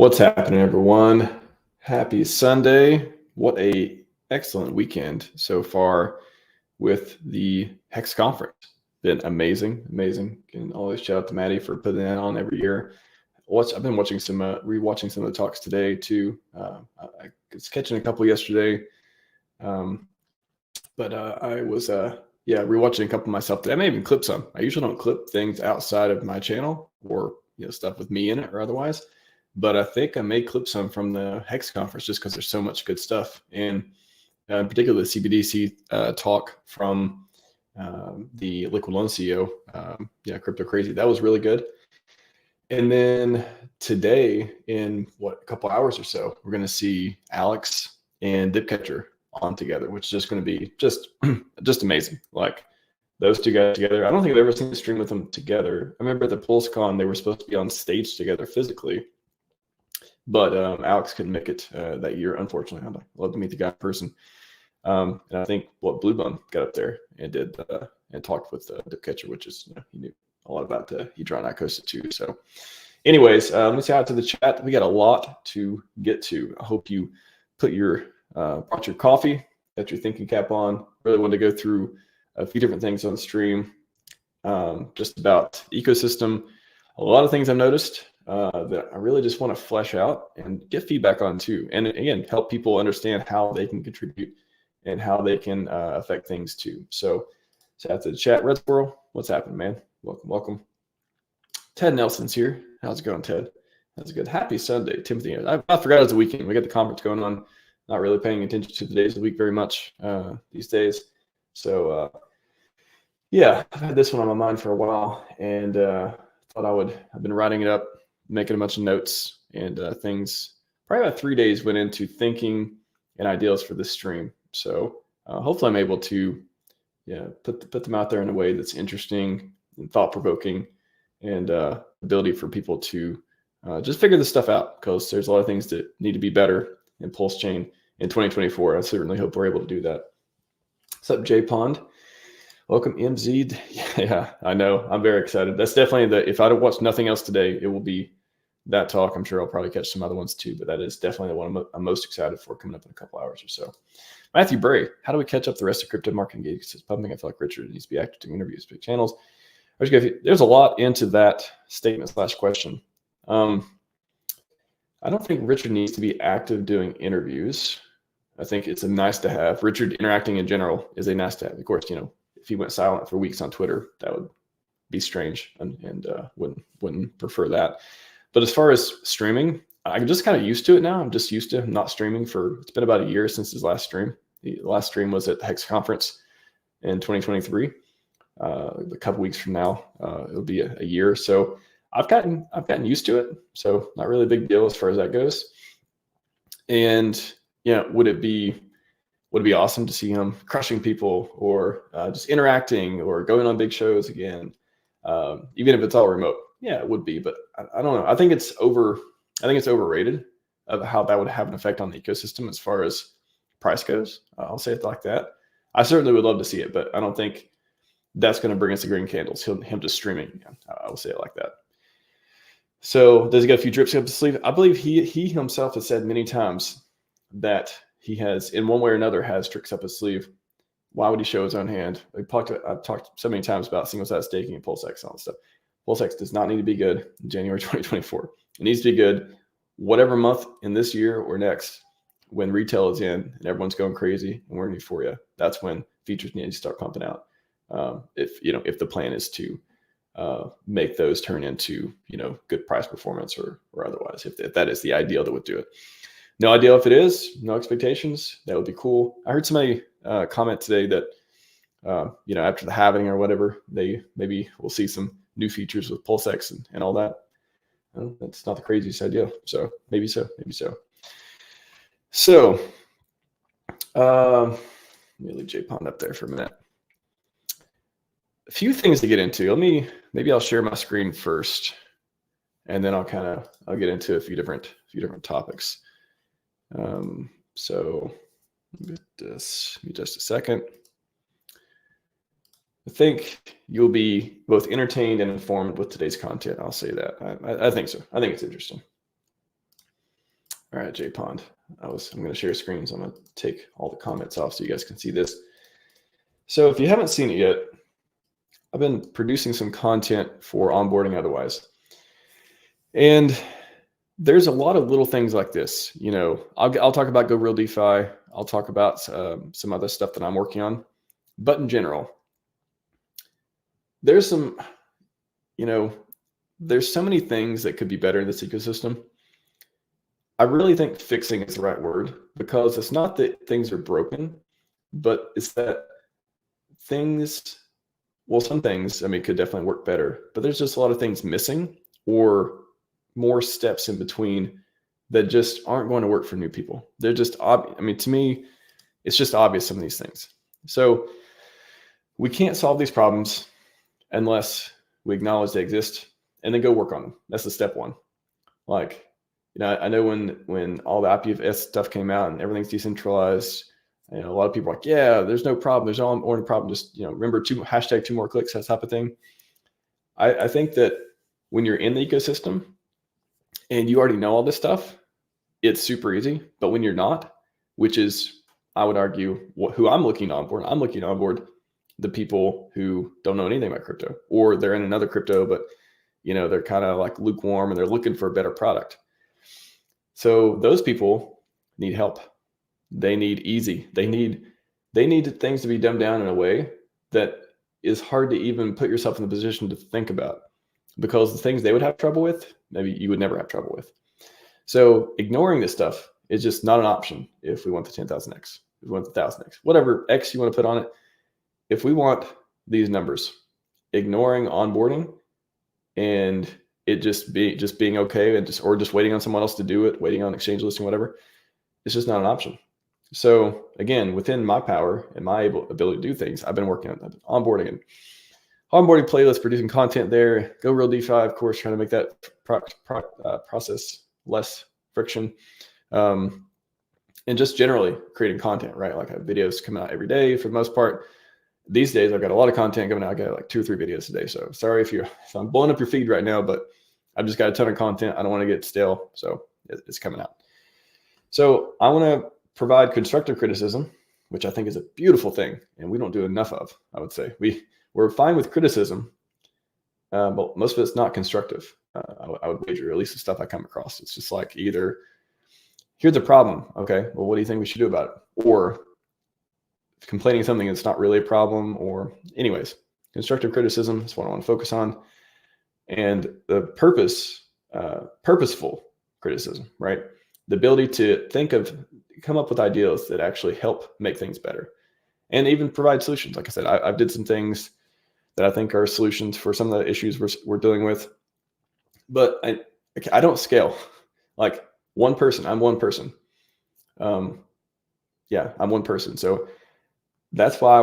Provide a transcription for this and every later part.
What's happening, everyone? Happy Sunday. What a excellent weekend so far with the Hex Conference. Been amazing. And always shout out to Maddie for putting that on every year. I've been watching rewatching some of the talks today too. I was catching a couple yesterday, but I was rewatching a couple myself today. I may even clip some. I usually don't clip things outside of my channel or stuff with me in it or otherwise. But I think I may clip some from the Hex Conference just because there's so much good stuff. And in particular, the CBDC talk from the Liquid Loan CEO, Crypto Crazy. That was really good. And then today, in a couple hours or so, we're going to see Alex and Dipcatcher on together, which is just going to be just amazing. Like those two guys together. I don't think I've ever seen a stream with them together. I remember at the PulseCon, they were supposed to be on stage together physically. But Alex couldn't make it that year, unfortunately. I'd love to meet the guy in person. And I think Blue Bun got up there and did and talked with the catcher, which is he knew a lot about Hedron Icosa too. So, anyways, let me say out to the chat. We got a lot to get to. I hope you brought your coffee, got your thinking cap on. Really wanted to go through a few different things on the stream, just about the ecosystem. A lot of things I've noticed that I really just want to flesh out and get feedback on too. And again, help people understand how they can contribute and how they can affect things too. So after the chat, Red Squirrel, what's happening, man? Welcome. Ted Nelson's here. How's it going, Ted? That's good. Happy Sunday, Timothy. I forgot it's a weekend. We got the conference going on. Not really paying attention to the days of the week very much these days. So I've had this one on my mind for a while and thought I've been writing it up, making a bunch of notes and things. Probably about 3 days went into thinking and ideals for this stream. So hopefully I'm able to put them out there in a way that's interesting and thought-provoking and ability for people to just figure this stuff out, because there's a lot of things that need to be better in PulseChain in 2024. I certainly hope we're able to do that. What's up, J Pond? Welcome, MZ. Yeah, I know. I'm very excited. That's definitely if I'd have watched nothing else today, it will be that talk. I'm sure I'll probably catch some other ones too, but that is definitely the one I'm most excited for coming up in a couple hours or so. Matthew Bray, how do we catch up the rest of crypto marketing gigs? It's pumping. I feel like Richard needs to be active doing interviews, big channels. There's a lot into that statement / question. I don't think Richard needs to be active doing interviews. I think it's a nice to have. Richard interacting in general is a nice to have. Of course, if he went silent for weeks on Twitter, that would be strange and wouldn't prefer that. But as far as streaming, I'm just kind of used to it now. I'm just used to not streaming it's been about a year since his last stream. The last stream was at the Hex Conference in 2023. A couple weeks from now, it'll be a year. So I've gotten used to it. So not really a big deal as far as that goes. And would it be awesome to see him crushing people or just interacting or going on big shows again, even if it's all remote? Yeah, it would be, but I don't know. I think it's overrated of how that would have an effect on the ecosystem as far as price goes. I'll say it like that. I certainly would love to see it, but I don't think that's going to bring us the green candles. Him just streaming again. I will say it like that. So does he got a few drips up his sleeve? I believe he himself has said many times that he has, in one way or another, has tricks up his sleeve. Why would he show his own hand? I've talked so many times about single-side staking and PulseX and all that stuff. PulseX does not need to be good in January 2024. It needs to be good whatever month in this year or next when retail is in and everyone's going crazy and we're in euphoria. That's when features need to start pumping out. If the plan is to make those turn into good price performance or otherwise, if that is the ideal that would do it. No idea if it is, no expectations. That would be cool. I heard somebody comment today that, after the halving or whatever, maybe we'll see some new features with PulseX and all that. Well, that's not the craziest idea. So maybe so. So let me leave J Pond up there for a minute. A few things to get into. Maybe I'll share my screen first, and then I'll get into a few different topics. So get this. Give me just a second. I think you'll be both entertained and informed with today's content. I'll say that. I think so. I think it's interesting. All right, J Pond. I'm going to share screens. I'm going to take all the comments off so you guys can see this. So if you haven't seen it yet, I've been producing some content for onboarding otherwise. And there's a lot of little things like this. You know, I'll talk about Go Real DeFi. I'll talk about some other stuff that I'm working on. But in general, there's some, you know, there's so many things that could be better in this ecosystem. I really think fixing is the right word, because it's not that things are broken, but it's that things, well, some things, I mean, could definitely work better, but there's just a lot of things missing or more steps in between that just aren't going to work for new people. They're just obvious. I mean, to me, it's just obvious, some of these things. So we can't solve these problems unless we acknowledge they exist and then go work on them. That's the step one. Like, you know, I know when all the IPFS stuff came out and everything's decentralized, you know, a lot of people are like, yeah, there's no problem. There's no problem. Just, you know, remember hashtag 2 more clicks, that type of thing. I think that when you're in the ecosystem and you already know all this stuff, it's super easy. But when you're not, which is, I would argue, who I'm looking on board, the people who don't know anything about crypto, or they're in another crypto, but, you know, they're kind of like lukewarm and they're looking for a better product. So those people need help. They need easy. They need things to be dumbed down in a way that is hard to even put yourself in the position to think about, because the things they would have trouble with, maybe you would never have trouble with. So ignoring this stuff is just not an option if we want the 10,000x, if we want the 1,000x, whatever X you want to put on it. If we want these numbers, ignoring onboarding and it just being okay and just waiting on someone else to do it, waiting on exchange listing, whatever, it's just not an option. So again, within my power and my ability to do things, I've been working on onboarding and onboarding playlists, producing content there. Go Real DeFi, of course, trying to make that process less friction, and just generally creating content, right? Like I have videos coming out every day for the most part. These days, I've got a lot of content coming out. I got like 2 or 3 videos a day. So sorry if I'm blowing up your feed right now, but I've just got a ton of content. I don't want to get stale, so it's coming out. So I want to provide constructive criticism, which I think is a beautiful thing, and we don't do enough of. I would say we're fine with criticism, but most of it's not constructive. I would wager, at least the stuff I come across. It's just like either here's a problem, okay, well, what do you think we should do about it? Or complaining something that's not really a problem, or anyways, constructive criticism is what I want to focus on. And the purposeful criticism, right? The ability to come up with ideas that actually help make things better and even provide solutions. Like I said, I did some things that I think are solutions for some of the issues we're dealing with, but I don't scale. Like one person, I'm one person. Yeah, I'm one person. So that's why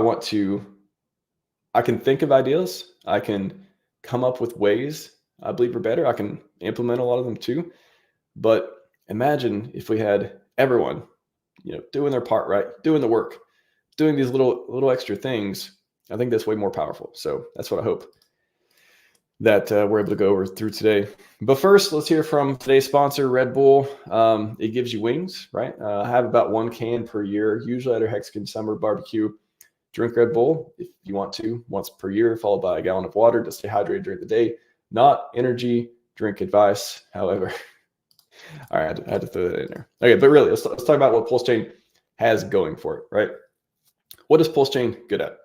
I can think of ideas. I can come up with ways I believe are better. I can implement a lot of them too. But imagine if we had everyone, you know, doing their part, right? Doing the work, doing these little extra things. I think that's way more powerful. So that's what I hope that we're able to go over through today. But first, let's hear from today's sponsor, Red Bull. It gives you wings, right? I have about 1 can per year, usually at our Hexagon Summer Barbecue. Drink Red Bull if you want to, once per year, followed by a gallon of water to stay hydrated during the day. Not energy drink advice, however. All right, I had to throw that in there. Okay, but really, let's talk about what PulseChain has going for it, right? What is PulseChain good at?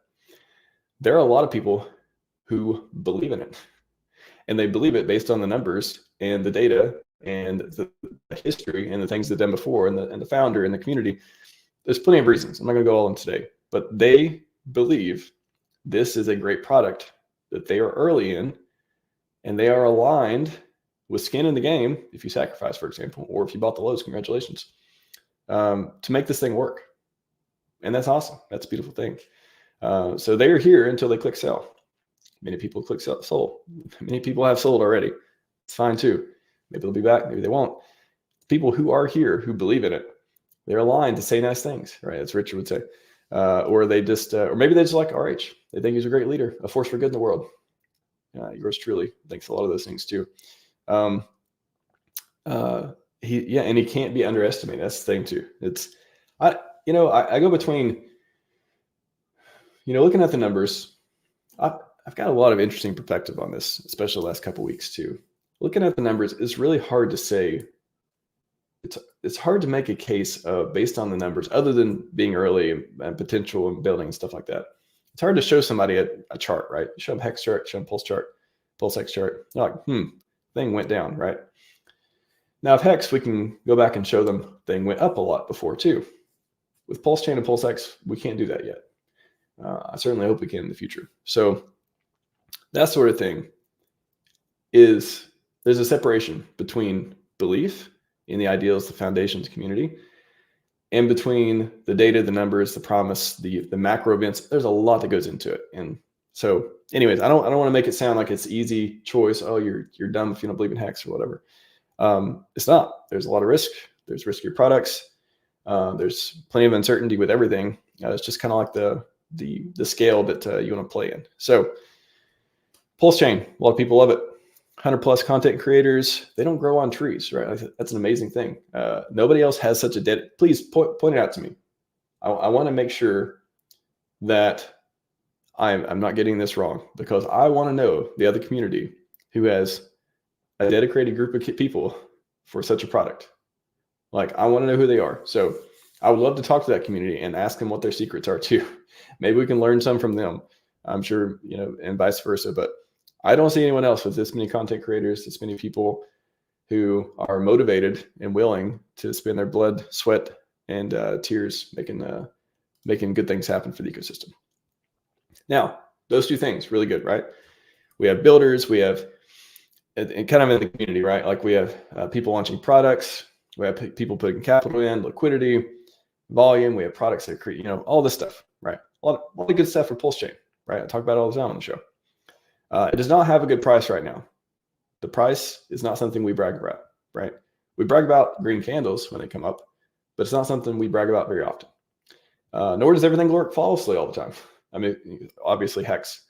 There are a lot of people who believe in it, and they believe it based on the numbers and the data and the history and the things they've done before and the founder and the community. There's plenty of reasons. I'm not going to go all in today, but they believe this is a great product that they are early in, and they are aligned with skin in the game, if you sacrifice, for example, or if you bought the lows, congratulations, to make this thing work. And that's awesome. That's a beautiful thing. So they are here until they click sell. Many people click sold. Many people have sold already. It's fine too. Maybe they'll be back. Maybe they won't. People who are here, who believe in it, they're aligned to say nice things, right? As Richard would say. Or they just, or maybe they just like RH. They think he's a great leader, a force for good in the world. Yours truly thinks a lot of those things too. and he can't be underestimated. That's the thing too. I go between, looking at the numbers. I've got a lot of interesting perspective on this, especially the last couple of weeks too. Looking at the numbers, it's really hard to say. It's hard to make a case based on the numbers, other than being early and potential and building and stuff like that. It's hard to show somebody a chart, right? Show them hex chart, show them pulse chart, PulseX chart. They're like, thing went down, right? Now, if hex, we can go back and show them thing went up a lot before too. With PulseChain and PulseX, we can't do that yet. I certainly hope we can in the future. So that sort of thing there's a separation between belief in the ideals, the foundations community, and between the data, the numbers, the promise, the macro events. There's a lot that goes into it. And so anyways, I don't want to make it sound like it's easy choice. Oh, you're dumb if you don't believe in hex or whatever. It's not. There's a lot of risk. There's riskier products. There's plenty of uncertainty with everything. It's just kind of like the scale that you want to play in. So PulseChain, a lot of people love it. 100+ content creators, they don't grow on trees, right? That's an amazing thing. Nobody else has such a please point it out to me. I want to make sure that I'm not getting this wrong, because I want to know the other community who has a dedicated group of people for such a product. Like, I want to know who they are. So I would love to talk to that community and ask them what their secrets are too. Maybe we can learn some from them. I'm sure, and vice versa. But I don't see anyone else with this many content creators, this many people who are motivated and willing to spend their blood, sweat, and tears making good things happen for the ecosystem. Now, those two things, really good, right? We have builders, we have, and kind of in the community, right? Like, we have people launching products, we have people putting capital in, liquidity, volume, we have products that create, all this stuff, right? A lot of good stuff for PulseChain, right? I talk about it all the time on the show. It does not have a good price right now. The price is not something we brag about, right? We brag about green candles when they come up, but it's not something we brag about very often. Nor does everything work flawlessly all the time. I mean, obviously Hex,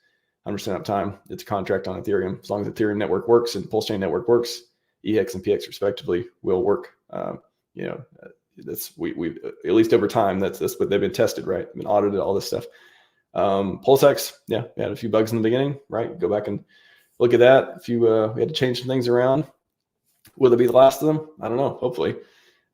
100% uptime. It's a contract on Ethereum. As long as the Ethereum network works and PulseChain network works, EX and PX respectively will work. That's we at least over time. That's what they've been tested, right? Been audited, all this stuff. PulseX, we had a few bugs in the beginning, right? Go back and look at that. We had to change some things around. Will it be the last of them? I don't know, hopefully.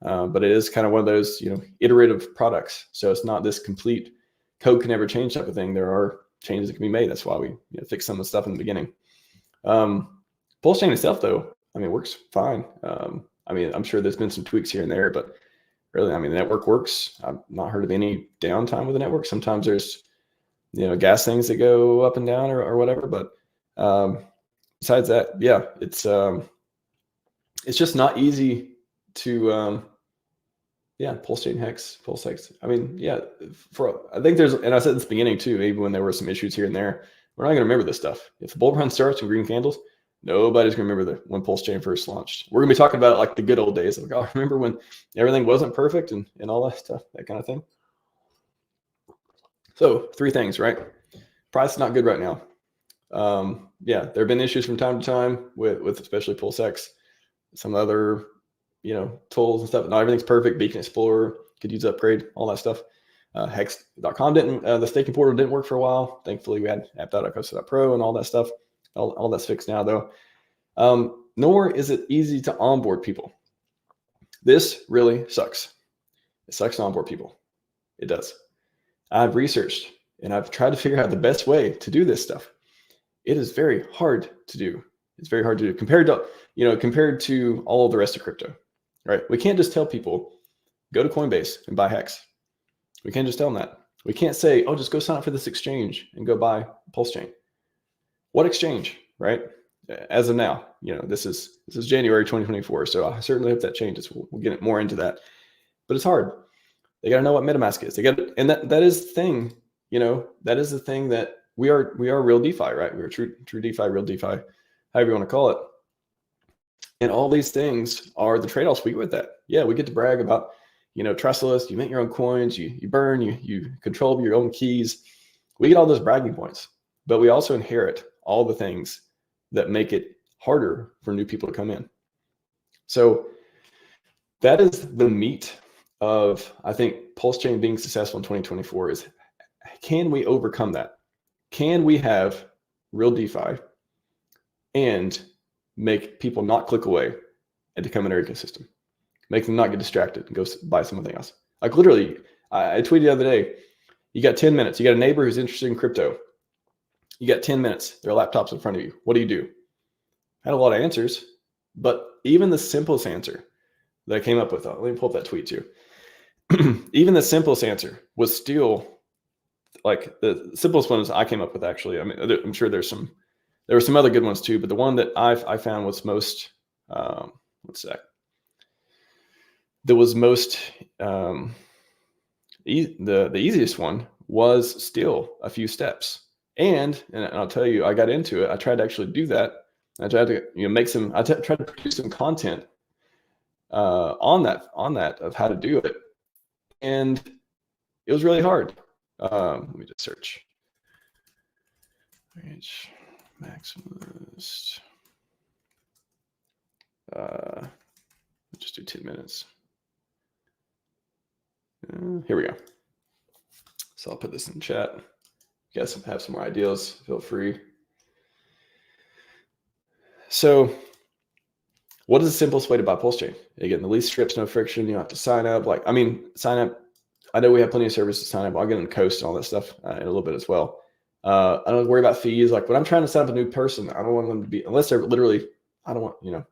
But it is kind of one of those, iterative products. So it's not this complete code can never change type of thing. There are changes that can be made. That's why we fix some of the stuff in the beginning. PulseChain itself, though, works fine. I'm sure there's been some tweaks here and there, but really, the network works. I've not heard of any downtime with the network. Sometimes there's gas things that go up and down or whatever. But besides that, it's just not easy to, PulseChain Hex, PulseX. I think there's, and I said this at the beginning too, even when there were some issues here and there, we're not going to remember this stuff. If the bull run starts and green candles, nobody's going to remember when PulseChain first launched. We're going to be talking about it like the good old days. Like, I remember when everything wasn't perfect and all that stuff, that kind of thing. So 3 things, right? Price is not good right now. There have been issues from time to time with especially PulseX, some other, tools and stuff. Not everything's perfect. Beacon Explorer could use upgrade, all that stuff. Hex.com the staking portal didn't work for a while. Thankfully, we had app.costa.pro and all that stuff. All that's fixed now, though. Nor is it easy to onboard people. This really sucks. It sucks to onboard people. It does. I've researched and I've tried to figure out the best way to do this stuff. It is very hard to do. It's very hard to do compared to all of the rest of crypto, right? We can't just tell people, go to Coinbase and buy Hex. We can't just tell them that. We can't say, oh, just go sign up for this exchange and go buy PulseChain. What exchange, right? As of now, this is January 2024. So I certainly hope that changes. We'll get more into that, but it's hard. They got to know what MetaMask is. And that is the thing, that is the thing that we are real DeFi, right? We're true DeFi, real DeFi, however you want to call it. And all these things are the trade-offs we get with that. Yeah, we get to brag about, trustless, you mint your own coins, you burn, you control your own keys. We get all those bragging points, but we also inherit all the things that make it harder for new people to come in. So that is the meat of, I think, PulseChain being successful in 2024 is, can we overcome that? Can we have real DeFi and make people not click away and to come in our ecosystem? Make them not get distracted and go buy something else. Like literally, I tweeted the other day, you got 10 minutes. You got a neighbor who's interested in crypto. You got 10 minutes. Their laptop's in front of you. What do? I had a lot of answers, but even the simplest answer that I came up with, let me pull up that tweet too. Even the simplest answer was still like the simplest ones I came up with, actually. I mean, I'm sure there were some other good ones too, but the one that I found was most, what's that? That was most, the easiest one was still a few steps. And I'll tell you, I got into it. I tried to actually do that. I tried to make some, tried to produce some content on that of how to do it. And it was really hard. Let me just search. Maximalist. Just do 10 minutes. Here we go. So I'll put this in chat. You guys have some more ideas, feel free. So what is the simplest way to buy PulseChain? Again, the least strips, no friction. You don't have to sign up. Sign up. I know we have plenty of services to sign up. I'll get on Coast and all that stuff in a little bit as well. I don't worry about fees. Like when I'm trying to set up a new person, I don't want them to be, unless they're literally, I don't know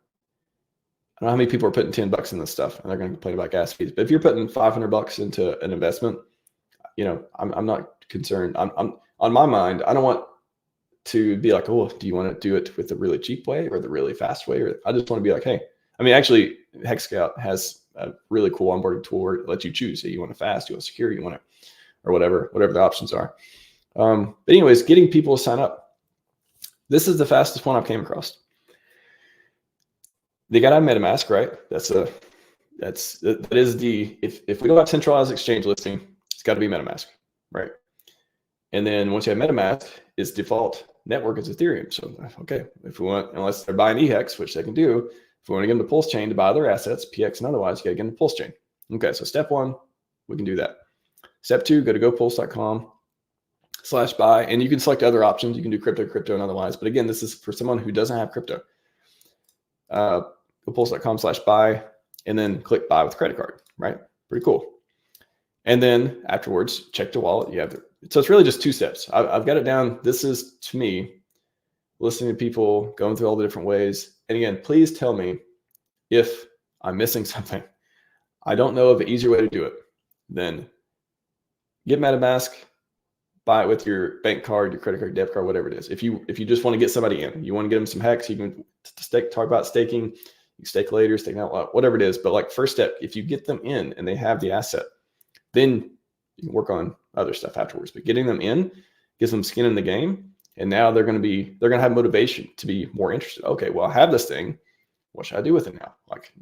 how many people are putting $10 in this stuff and they're going to complain about gas fees. But if you're putting $500 into an investment, I'm not concerned. I'm on my mind. I don't want to be like, oh, do you want to do it with the really cheap way or the really fast way? Or I just want to be like, hey, actually, HexScout has a really cool onboarding tool where it lets you choose. So you want to fast, you want secure, you want to, or whatever the options are. But anyways, getting people to sign up. This is the fastest one I've came across. They got to have MetaMask, right? If we don't have centralized exchange listing, it's got to be MetaMask, right? And then once you have MetaMask, its default network is Ethereum. So, okay, if we want, unless they're buying EHEX, which they can do, if we want to get them to PulseChain to buy their assets, PX and otherwise, you got to get them to PulseChain. Okay, so step one, we can do that. Step two, go to gopulse.com/buy, and you can select other options. You can do crypto, and otherwise. But again, this is for someone who doesn't have crypto. Gopulse.com/buy, and then click buy with credit card, right? Pretty cool. And then afterwards, check the wallet. So it's really just two steps. I've got it down. This is, to me, listening to people, going through all the different ways. And again, please tell me if I'm missing something. I don't know of an easier way to do it than get MetaMask, buy it with your bank card, your credit card, debit card, whatever it is. If you just want to get somebody in, you want to get them some Hex, you can talk about staking. You can stake later, stake out, whatever it is. But like first step, if you get them in and they have the asset, then you can work on other stuff afterwards. But getting them in gives them skin in the game, and now they're going to have motivation to be more interested. Okay, well, I have this thing. What should I do with it now? Like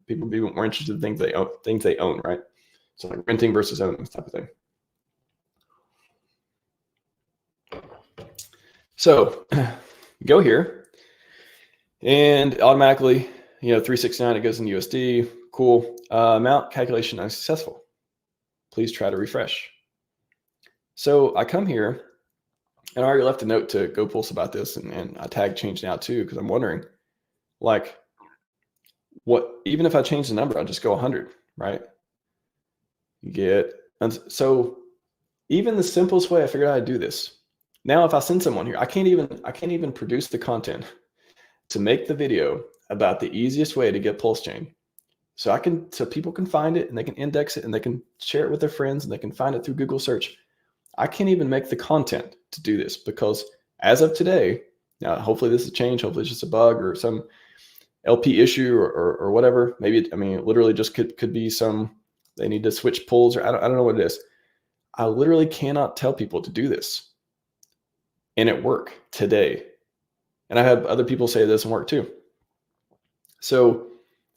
people be more interested in things they own, right? So like renting versus owning, this type of thing. So go here, and automatically, 369, it goes in USD. Cool. Amount calculation unsuccessful. Please try to refresh. So I come here, and I already left a note to GoPulse about this, and I tag change now too, because I'm wondering, like, even if I change the number, I'll just go 100, right? So even the simplest way I figured out how to do this. Now, if I send someone here, I can't even produce the content to make the video about the easiest way to get PulseChain. So people can find it and they can index it and they can share it with their friends and they can find it through Google search. I can't even make the content to do this because as of today, now hopefully this has changed. Hopefully it's just a bug or some LP issue or whatever. Maybe it literally just could be they need to switch pools or I don't know what it is. I literally cannot tell people to do this and it work today. And I have other people say it doesn't work too. So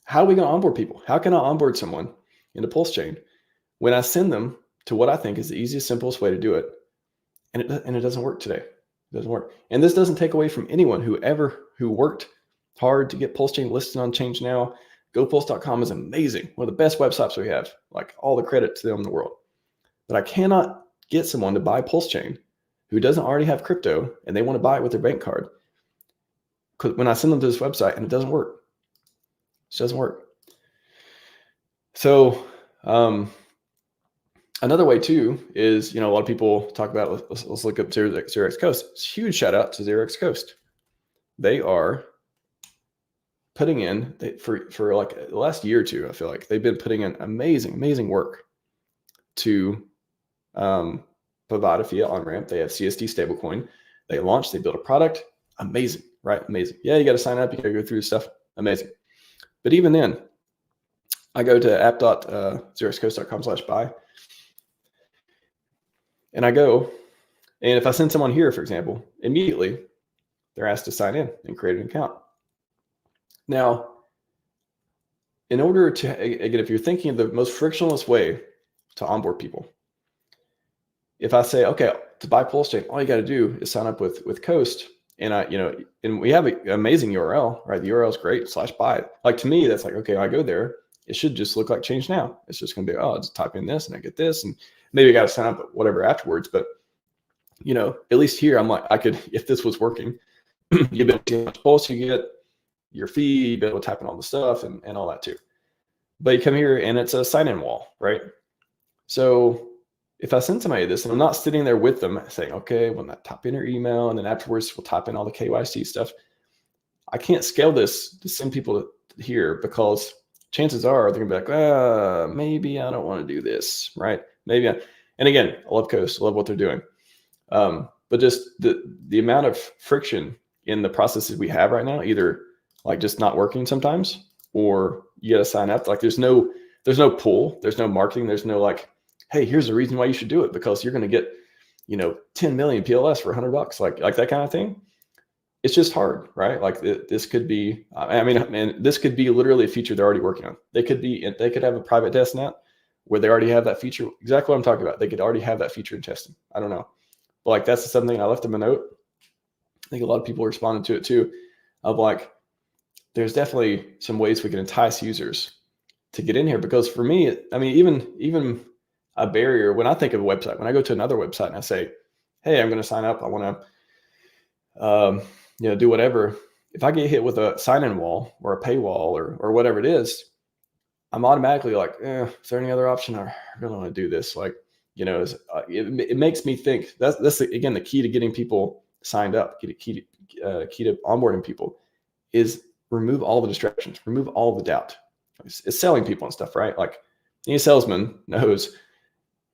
how are we going to onboard people? How can I onboard someone into PulseChain when I send them to what I think is the easiest, simplest way to do it? And it doesn't work today. It doesn't work. And this doesn't take away from anyone who worked hard to get PulseChain listed on Change Now, GoPulse.com is amazing. One of the best websites we have. Like all the credit to them in the world. But I cannot get someone to buy PulseChain who doesn't already have crypto and they want to buy it with their bank card. Because when I send them to this website and it doesn't work. It doesn't work. So another way too is, a lot of people talk about, let's look up 0x Coast. It's a huge shout out to 0x Coast. They are putting in, for like the last year or two, I feel like they've been putting in amazing work to provide a fiat on-ramp. They have CSD stablecoin. They launched, they built a product. Amazing, right? Amazing. Yeah, you got to sign up. You got to go through stuff. Amazing. But even then, I go to app.0xcoast.com/buy. And I go, and if I send someone here, for example, immediately they're asked to sign in and create an account. Now, in order to, again, if you're thinking of the most frictionless way to onboard people, if I say, okay, to buy PulseChain, all you got to do is sign up with Coast, and and we have an amazing URL, right? The URL is great, /buy. Like to me, that's like, okay, I go there, it should just look like change now. It's just going to be, oh, just type in this and I get this, and maybe I got to sign up whatever afterwards. But at least here, I'm like, I could, if this was working, you bet how much pulse you get, your fee, you be able to type in all the stuff and all that too. But you come here and it's a sign-in wall, right? So if I send somebody this and I'm not sitting there with them saying, okay, well, type in your email and then afterwards we'll type in all the KYC stuff, I can't scale this to send people to here, because chances are they're gonna be like, maybe I don't want to do this, right? Maybe and again, I love Coast, I love what they're doing. But just the amount of friction in the processes we have right now, either like just not working sometimes, or you got to sign up. Like there's no pull, there's no marketing, there's no like, hey, here's the reason why you should do it, because you're going to get, 10 million PLS for $100, like that kind of thing. It's just hard, right? Like this could be, this could be literally a feature they're already working on. They could have a private testnet where they already have that feature. Exactly what I'm talking about. They could already have that feature in testing. I don't know. But like, that's something I left them a note. I think a lot of people responded to it too, of like, there's definitely some ways we can entice users to get in here. Because for me, even a barrier, when I think of a website, when I go to another website and I say, hey, I'm going to sign up, I want to, do whatever. If I get hit with a sign-in wall or a paywall or whatever it is, I'm automatically like, is there any other option? I really want to do this. Like, it makes me think that's again, the key to getting people signed up, key to onboarding people is remove all the distractions, remove all the doubt. It's selling people and stuff, right? Like any salesman knows,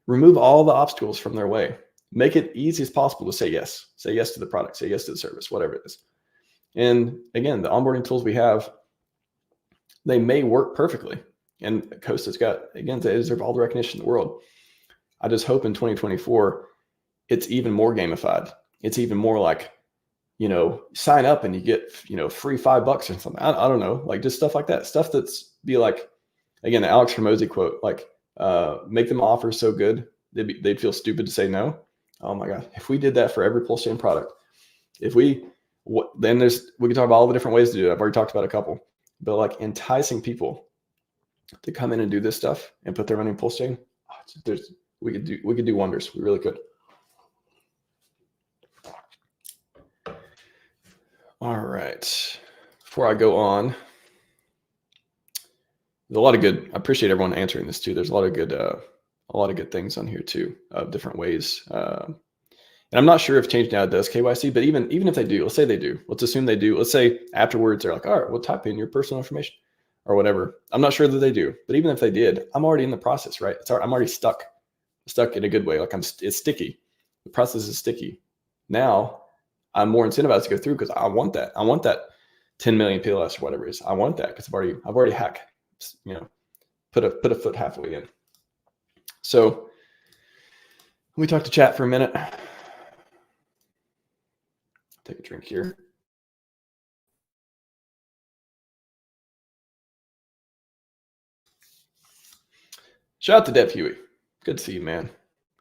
remove all the obstacles from their way. Make it easy as possible to say yes to the product, say yes to the service, whatever it is. And again, the onboarding tools we have, they may work perfectly. And Coast has got, again, they deserve all the recognition in the world. I just hope in 2024, it's even more gamified. It's even more like, sign up and you get, free $5 or something. I don't know, like just stuff like that. Stuff that's be like, again, the Alex Hormozi quote, like, make them offer so good, they'd feel stupid to say no. Oh my God. If we did that for every PulseChain product, then we can talk about all the different ways to do it. I've already talked about a couple, but like enticing people to come in and do this stuff and put their money in PulseChain, we could do wonders. We really could. All right. Before I go on, there's a lot of good. I appreciate everyone answering this too. There's a lot of good things on here too, of different ways. And I'm not sure if Change Now does KYC, but even if they do, let's say they do. Let's assume they do. Let's say afterwards they're like, all right, we'll type in your personal information or whatever. I'm not sure that they do, but even if they did, I'm already in the process, right? I'm already stuck in a good way. Like it's sticky. The process is sticky. Now I'm more incentivized to go through because I want that. I want that 10 million PLS or whatever it is. I want that because I've already hacked, put a foot halfway in. So let me talk to chat for a minute. Take a drink here. Shout out to Dev Huey. Good to see you, man.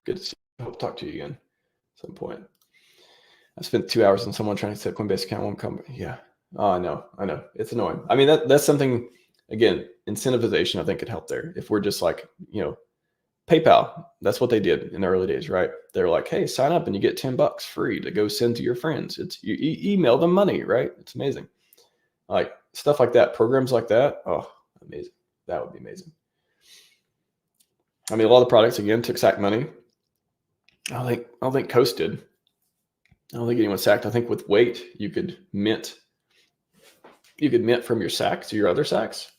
Good to see you. Hope to talk to you again at some point. I spent 2 hours on someone trying to set Coinbase account, one company. Yeah. Oh, I know. It's annoying. I mean, that's something again, incentivization, I think, could help there. If we're just like, PayPal, that's what they did in the early days, right? They're like, hey, sign up and you get $10 free to go send to your friends. It's you email them money, right? It's amazing. Like stuff like that, programs like that. Oh, amazing. That would be amazing. I mean, a lot of the products again took sack money. I don't think Coast did. I don't think anyone sacked. I think with Weight, you could mint from your sack to your other sacks.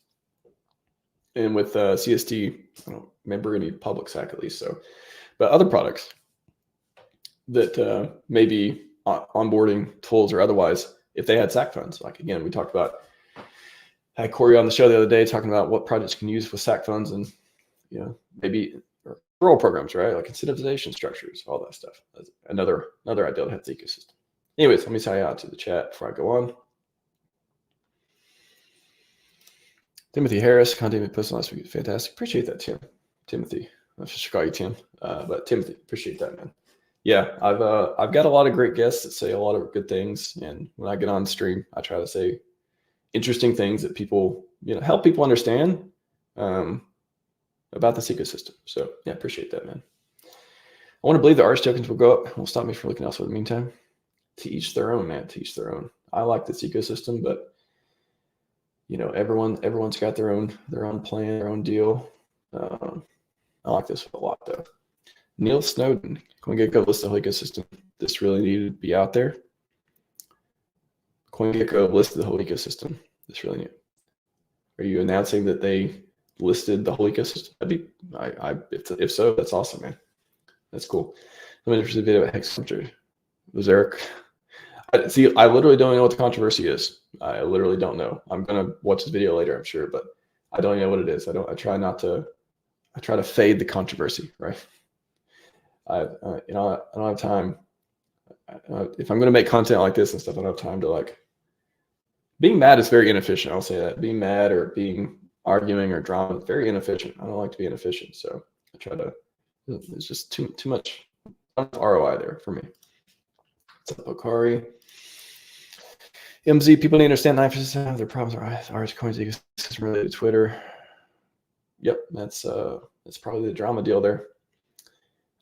And with CST, I don't remember any public sack at least. So, but other products that maybe onboarding tools or otherwise, if they had sack funds, like again, we talked about, I had Corey on the show the other day talking about what projects can use with sack funds and, maybe referral programs, right? Like incentivization structures, all that stuff. That's another idea that has the ecosystem. Anyways, let me say out to the chat before I go on. Timothy Harris, content we posted last week, fantastic. Appreciate that, Tim. Timothy, I should call you Tim, but Timothy, appreciate that, man. Yeah, I've got a lot of great guests that say a lot of good things, and when I get on stream, I try to say interesting things that people, help people understand about this ecosystem. So yeah, appreciate that, man. I want to believe the arch tokens will go up. Won't stop me from looking elsewhere in the meantime. To each their own, man. To each their own. I like this ecosystem, but everyone's got their own plan, their own deal. I like this a lot though. Neil Snowden, CoinGecko list the whole ecosystem. This really needed to be out there. CoinGecko listed the whole ecosystem. This really needed. Are you announcing that they listed the whole ecosystem? If so, that's awesome, man. That's cool. I'm interested in the video about Hex Country. Was Eric? I literally don't know what the controversy is. I literally don't know. I'm gonna watch this video later, I'm sure, but I don't even know what it is. I try to fade the controversy, right? I don't have time. If I'm gonna make content like this and stuff, I don't have time to like. Being mad is very inefficient. I'll say that. Being mad or being arguing or drama is very inefficient. I don't like to be inefficient, so I try to. It's just too much ROI there for me. What's up, Okari? MZ, people need to understand 9% have their problems are RH coins ecosystem related to Twitter. Yep, that's probably the drama deal there.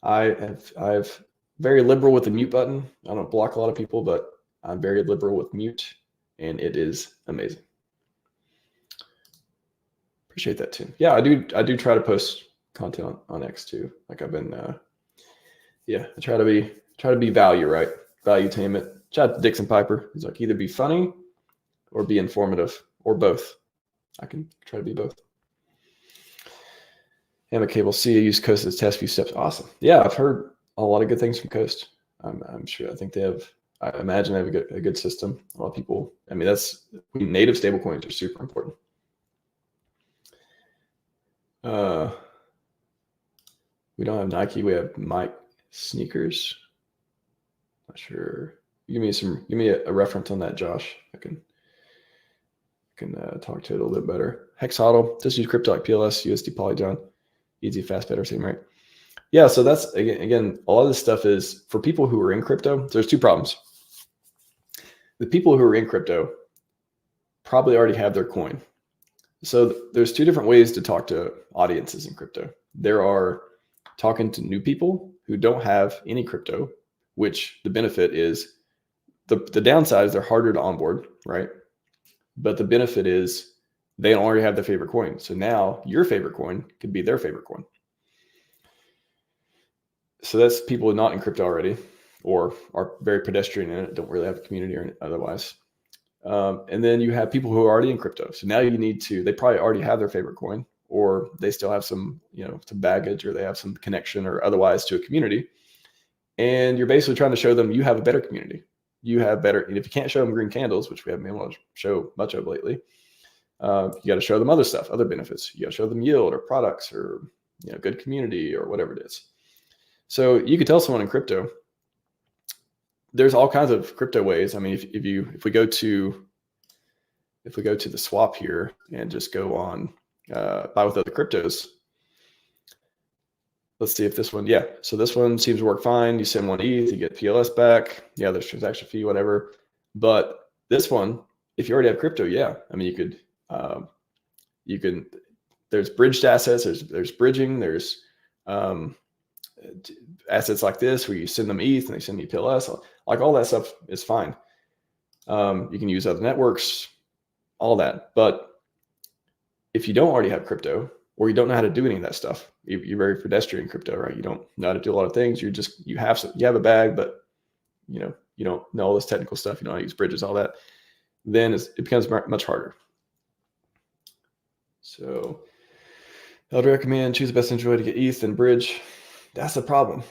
I've very liberal with the mute button. I don't block a lot of people, but I'm very liberal with mute, and it is amazing. Appreciate that too. Yeah, I do try to post content on X too. Like I've been I try to be value, right? Valuetainment. Shout out to Dixon Piper. He's like, either be funny or be informative or both. I can try to be both. Hammock Cable C, I use Coast as test few steps. Awesome. Yeah, I've heard a lot of good things from Coast. I'm sure. I think they have. I imagine they have a good system. A lot of people. I mean, native stablecoins are super important. We don't have Nike. We have Mike sneakers. Not sure. Give me a reference on that, Josh. I can talk to it a little bit better. Hex HODL, just use crypto like PLS, USD, Polygon, easy, fast, better, same, right? Yeah, so that's again, a lot of this stuff is for people who are in crypto. There's two problems. The people who are in crypto probably already have their coin. So there's two different ways to talk to audiences in crypto. There are talking to new people who don't have any crypto, which the benefit is the downside is they're harder to onboard, right? But the benefit is they don't already have their favorite coin. So now your favorite coin could be their favorite coin. So that's people not in crypto already or are very pedestrian in it, don't really have a community or otherwise. And then you have people who are already in crypto. So now they probably already have their favorite coin, or they still have some, some baggage, or they have some connection or otherwise to a community. And you're basically trying to show them you have a better community. You have better, and if you can't show them green candles, which we haven't been able to show much of lately, you got to show them other stuff, other benefits. You got to show them yield or products or good community or whatever it is. So you could tell someone in crypto, there's all kinds of crypto ways. I mean, if we go to the swap here and just go on buy with other cryptos. Let's see if this one, yeah. So this one seems to work fine. You send one ETH, you get PLS back. Yeah, there's transaction fee, whatever. But this one, if you already have crypto, yeah. I mean, you could there's bridged assets, there's bridging, there's assets like this where you send them ETH and they send you PLS. Like all that stuff is fine. You can use other networks, all that. But if you don't already have crypto, or you don't know how to do any of that stuff, you're very pedestrian crypto, right? You don't know how to do a lot of things. You have a bag, but you don't know all this technical stuff. You know how to use bridges, all that. Then it becomes much harder. So I would recommend choose the best way to get ETH and bridge. That's the problem,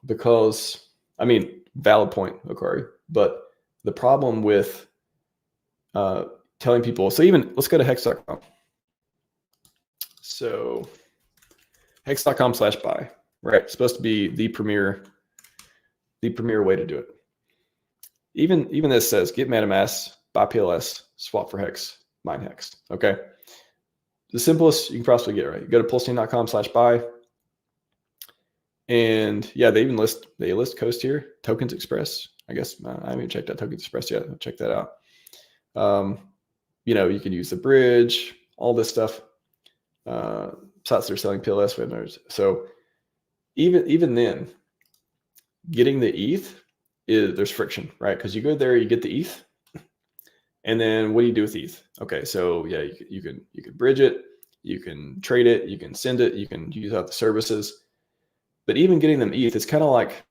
because valid point, Okari. But the problem with telling people, so even let's go to hex.com. So hex.com/buy, right? It's supposed to be the premier way to do it. Even this says get MetaMask, buy PLS, swap for Hex, mine Hex. Okay. The simplest you can possibly get, right? You go to PulseChain.com/buy. And yeah, they list Coast here, Tokens Express. I guess I haven't even checked out Tokens Express yet. I'll check that out. You can use the bridge, all this stuff. Sites that are selling PLS vendors. So even then, getting the ETH there's friction, right? Because you go there, you get the ETH, and then what do you do with ETH? Okay, so yeah, you can bridge it, you can trade it, you can send it, you can use out the services. But even getting them ETH, it's kind of like,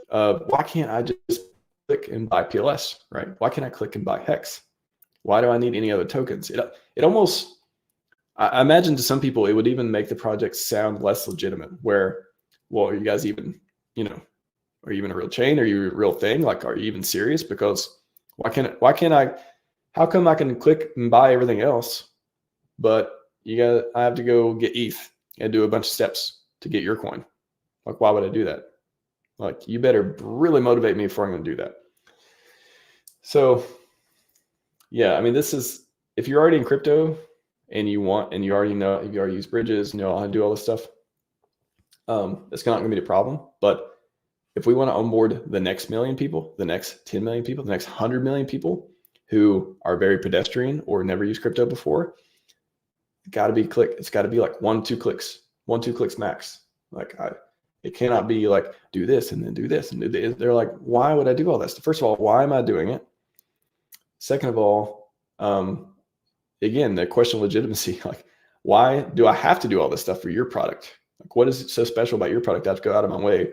why can't I just click and buy PLS, right? Why can't I click and buy Hex? Why do I need any other tokens? It almost, I imagine to some people, it would even make the project sound less legitimate. Where, well, are you guys even, are you even a real chain? Are you a real thing? Like, are you even serious? Because how come I can click and buy everything else, but I have to go get ETH and do a bunch of steps to get your coin? Like, why would I do that? Like, you better really motivate me before I'm going to do that. So yeah, this is, if you're already in crypto and you already know, if you already use bridges, know how to do all this stuff, it's not going to be a problem. But if we want to onboard the next million people, the next 10 million people, the next 100 million people who are very pedestrian or never used crypto before, it's got to be like 1-2 clicks max. Like it cannot be like, do this and then do this and do this. They're like, why would I do all this? First of all, why am I doing it? Second of all, again, the question of legitimacy, like, why do I have to do all this stuff for your product? Like, what is so special about your product? I have to go out of my way.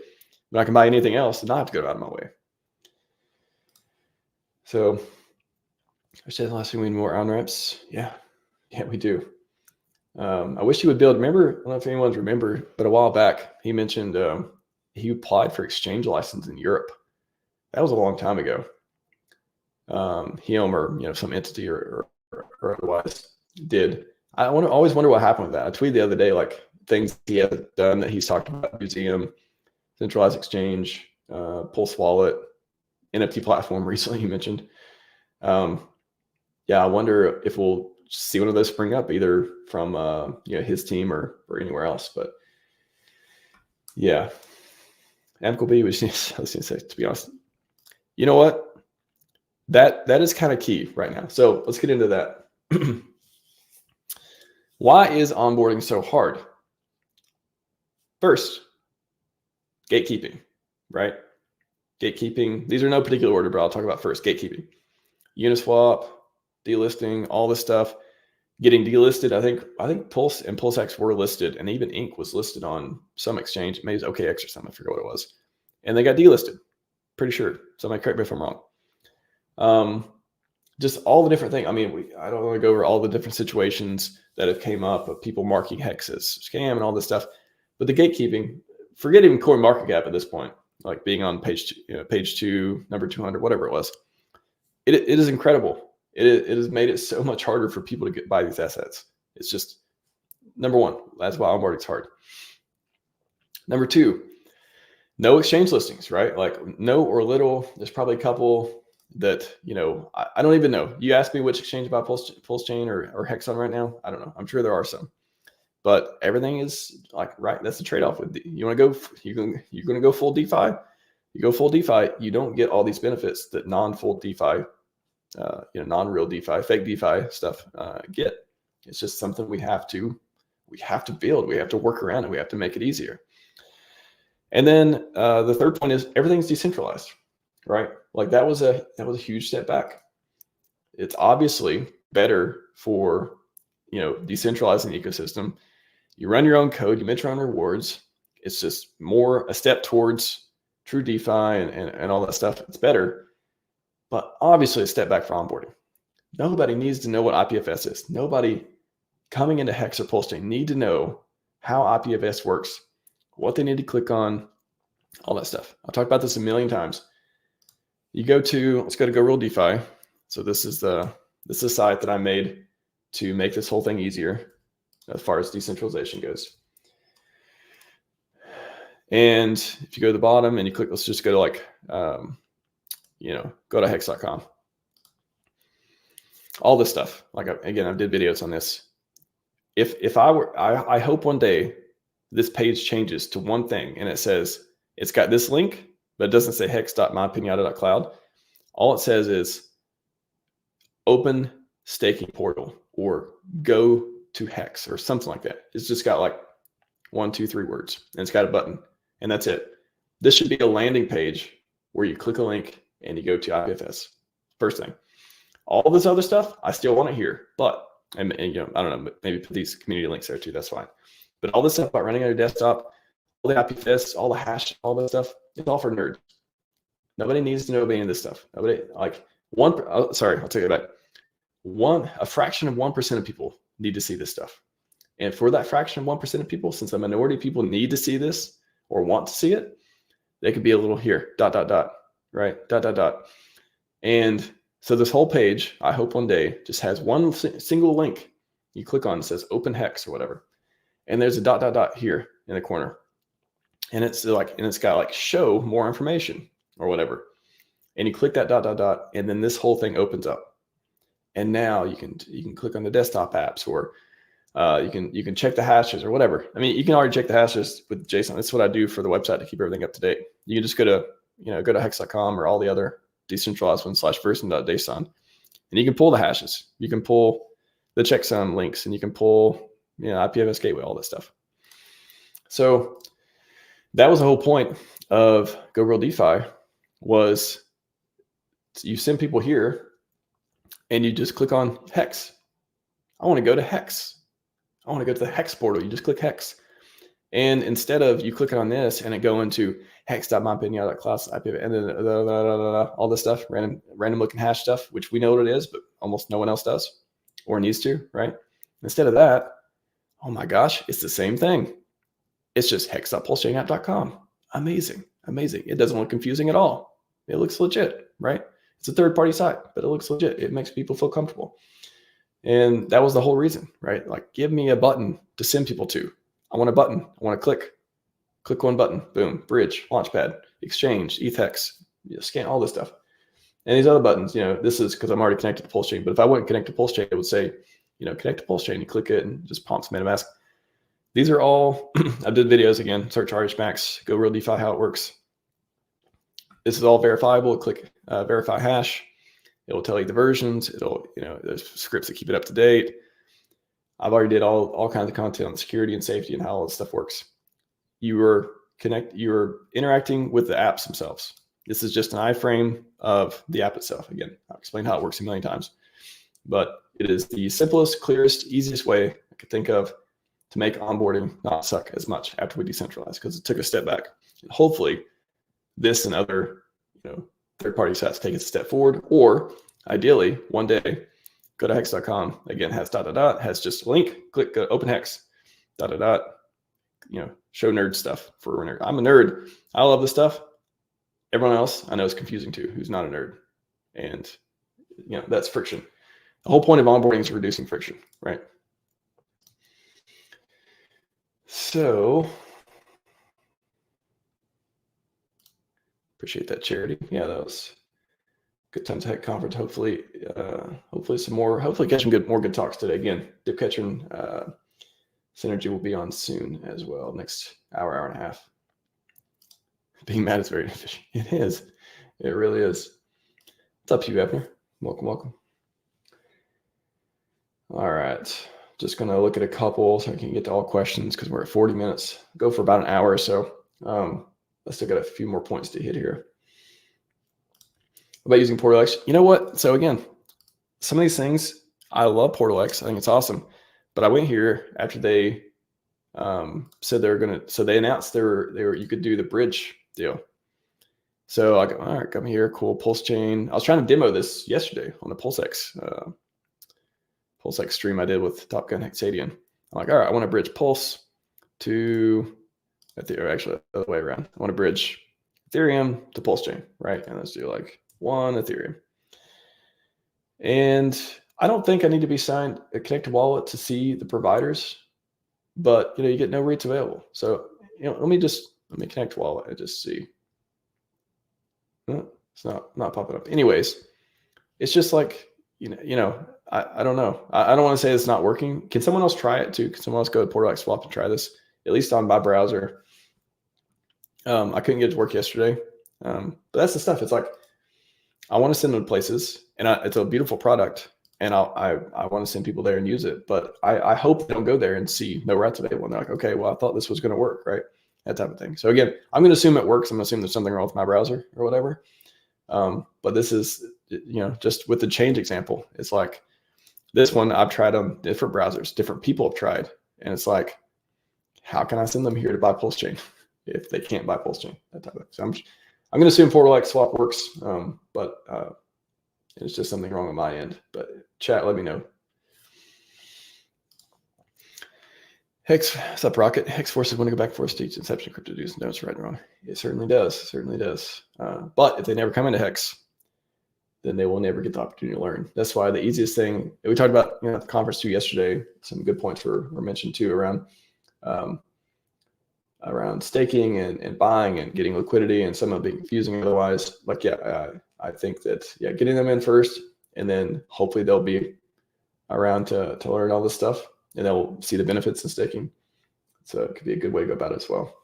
When I can buy anything else and not have to go out of my way. So I said last thing, we need more on-ramps. Yeah, we do. I wish he would build, remember, I don't know if anyone's remember, but a while back, he mentioned he applied for exchange license in Europe. That was a long time ago. Him or some entity or otherwise did. I always wonder what happened with that. I tweeted the other day, like, things he had done that he's talked about, museum, centralized exchange, Pulse wallet, NFT platform recently he mentioned. Yeah, I wonder if we'll see one of those spring up either from his team or anywhere else. But yeah, Amicable was to be honest. You know what? That is kind of key right now. So let's get into that. Why is onboarding so hard? First, gatekeeping, right? Gatekeeping. These are no particular order, but I'll talk about first gatekeeping. Uniswap, delisting, all this stuff. Getting delisted. I think Pulse and PulseX were listed, and even Inc was listed on some exchange. Maybe it's OKX or something. I forget what it was. And they got delisted. Pretty sure. Somebody correct me if I'm wrong. Just all the different things. I don't want to go over all the different situations that have came up of people marking Hex as scam and all this stuff. But the gatekeeping, forget even CoinMarketCap at this point, like being on page 2, number 200, whatever it was. It is incredible. It has made it so much harder for people to buy these assets. It's just, number one, that's why onboarding's hard. Number two, no exchange listings, right? Like no or little. There's probably a couple that, I don't even know. You ask me which exchange about PulseChain or Hex on right now. I don't know. I'm sure there are some, but everything is like, right. That's the trade-off with you want to go, you're going to go full DeFi. You go full DeFi, you don't get all these benefits that non-full DeFi non-real DeFi, fake DeFi stuff get. It's just something we have to build. We have to work around it. We have to make it easier. And then the third point is everything's decentralized, right? Like that was a huge step back. It's obviously better for decentralizing the ecosystem. You run your own code, you mint your own rewards. It's just more a step towards true DeFi and all that stuff. It's better, but obviously a step back for onboarding. Nobody needs to know what IPFS is. Nobody coming into Hex or PulseChain need to know how IPFS works, what they need to click on, all that stuff. I've talked about this a million times. Let's go to Go Real DeFi. So this is the site that I made to make this whole thing easier as far as decentralization goes. And if you go to the bottom and you click, let's just go to go to hex.com. All this stuff. Again, I did videos on this. If I hope one day this page changes to one thing and it says, it's got this link, but it doesn't say hex.mypinata.cloud. All it says is open staking portal or go to Hex or something like that. It's just got 1, 2, 3 words and it's got a button and that's it. This should be a landing page where you click a link and you go to IPFS. First thing. All this other stuff, I still want it here, but I don't know, maybe put these community links there too. That's fine. But all this stuff about running on your desktop, all the IPFS, all the hash, all that stuff, it's all for nerds. Nobody needs to know any of this stuff. Nobody I'll take it back. A fraction of 1% of people need to see this stuff. And for that fraction of 1% of people, since a minority of people need to see this or want to see it, they could be a little here, ... right? ... And so this whole page, I hope one day just has one single link. You click on, it says open Hex or whatever. And there's a ... here in the corner. And it's got show more information or whatever. And you click that ... and then this whole thing opens up. And now you can click on the desktop apps or you can check the hashes or whatever. I mean, you can already check the hashes with JSON. That's what I do for the website to keep everything up to date. You can just go to hex.com or all the other decentralized ones /version.json, and you can pull the hashes. You can pull the checksum links, and you can pull IPFS gateway, all this stuff. So that was the whole point of Go Real DeFi was you send people here and you just click on Hex. I want to go to Hex. I want to go to the Hex portal. You just click Hex. And instead of you clicking on this and it go into hex.mypinata.class, IPFS, and then all this stuff, random looking hash stuff, which we know what it is, but almost no one else does or needs to, right? Instead of that, oh my gosh, it's the same thing. It's just hex.pulsechainapp.com. Amazing. It doesn't look confusing at all. It looks legit, right? It's a third-party site, but it looks legit. It makes people feel comfortable. And that was the whole reason, right? Give me a button to send people to. I want a button. I want to click one button, boom, bridge, launchpad, exchange, ETHEX, scan, all this stuff. And these other buttons, this is because I'm already connected to PulseChain. But if I wouldn't connect to PulseChain, it would say, connect to PulseChain. You click it and just prompts MetaMask. These are all, I did videos again, search RHMax, Go Real DeFi, how it works. This is all verifiable. Click verify hash. It will tell you the versions. It'll, there's scripts that keep it up to date. I've already did all kinds of content on security and safety and how all this stuff works. You are interacting with the apps themselves. This is just an iframe of the app itself. Again, I've explained how it works a million times, but it is the simplest, clearest, easiest way I could think of to make onboarding not suck as much after we decentralize, because it took a step back. And hopefully this and other, third-party sites take it a step forward, or ideally one day go to hex.com, again, has ... has just a link, click open Hex, ... show nerd stuff for a nerd. I'm a nerd. I love this stuff. Everyone else I know is confusing too, who's not a nerd. And, that's friction. The whole point of onboarding is reducing friction, right? So, appreciate that, Charity. Yeah, that was good time to Tech Conference. Hopefully catch some more good talks today. Again, Dip Catching Synergy will be on soon as well, next hour and a half. Being mad is very efficient. It is. It really is. What's up, Hugh Ebner? Welcome. All right. Just going to look at a couple so I can get to all questions because we're at 40 minutes. Go for about an hour or so. I still got a few more points to hit here. About using PortalX. You know what? So again, some of these things, I love PortalX. I think it's awesome. But I went here after they said they're going to, so they announced you could do the bridge deal. So I go, all right, come here, cool, PulseChain. I was trying to demo this yesterday on the PulseX stream I did with Top Gun Hexadian. I'm like, all right, I want to bridge Pulse to Ethereum, actually the other way around. I want to bridge Ethereum to PulseChain, right? And let's do like one Ethereum. And I don't think I need to be signed a connected wallet to see the providers, but you get no rates available. So let me connect wallet and just see. It's not popping up. Anyways, it's just like I don't know. I don't want to say it's not working. Can someone else try it too? Can someone else go to PortalX Swap and try this? At least on my browser. I couldn't get it to work yesterday. But that's the stuff. It's like I want to send them to places, and it's a beautiful product, and I want to send people there and use it. But I hope they don't go there and see no routes available. And they're like, okay, well, I thought this was going to work, right? That type of thing. So again, I'm going to assume it works. I'm going to assume there's something wrong with my browser or whatever. But this is, just with the change example, it's like this one I've tried on different browsers, different people have tried. And it's like, how can I send them here to buy PulseChain if they can't buy PulseChain? That type of thing. So I'm going to assume PortalX Swap works, but it's just something wrong on my end. But chat, let me know. Hex, what's up, Rocket? Hex forces want to go back for each inception of crypto dues. No, it's right and wrong. It certainly does. Certainly does. But if they never come into Hex, then they will never get the opportunity to learn. That's why the easiest thing we talked about, at the conference too yesterday, some good points were mentioned too around staking and buying and getting liquidity, and some of it being confusing otherwise. Like, I think that getting them in first, and then hopefully they'll be around to learn all this stuff. And they'll see the benefits in staking. So it could be a good way to go about it as well.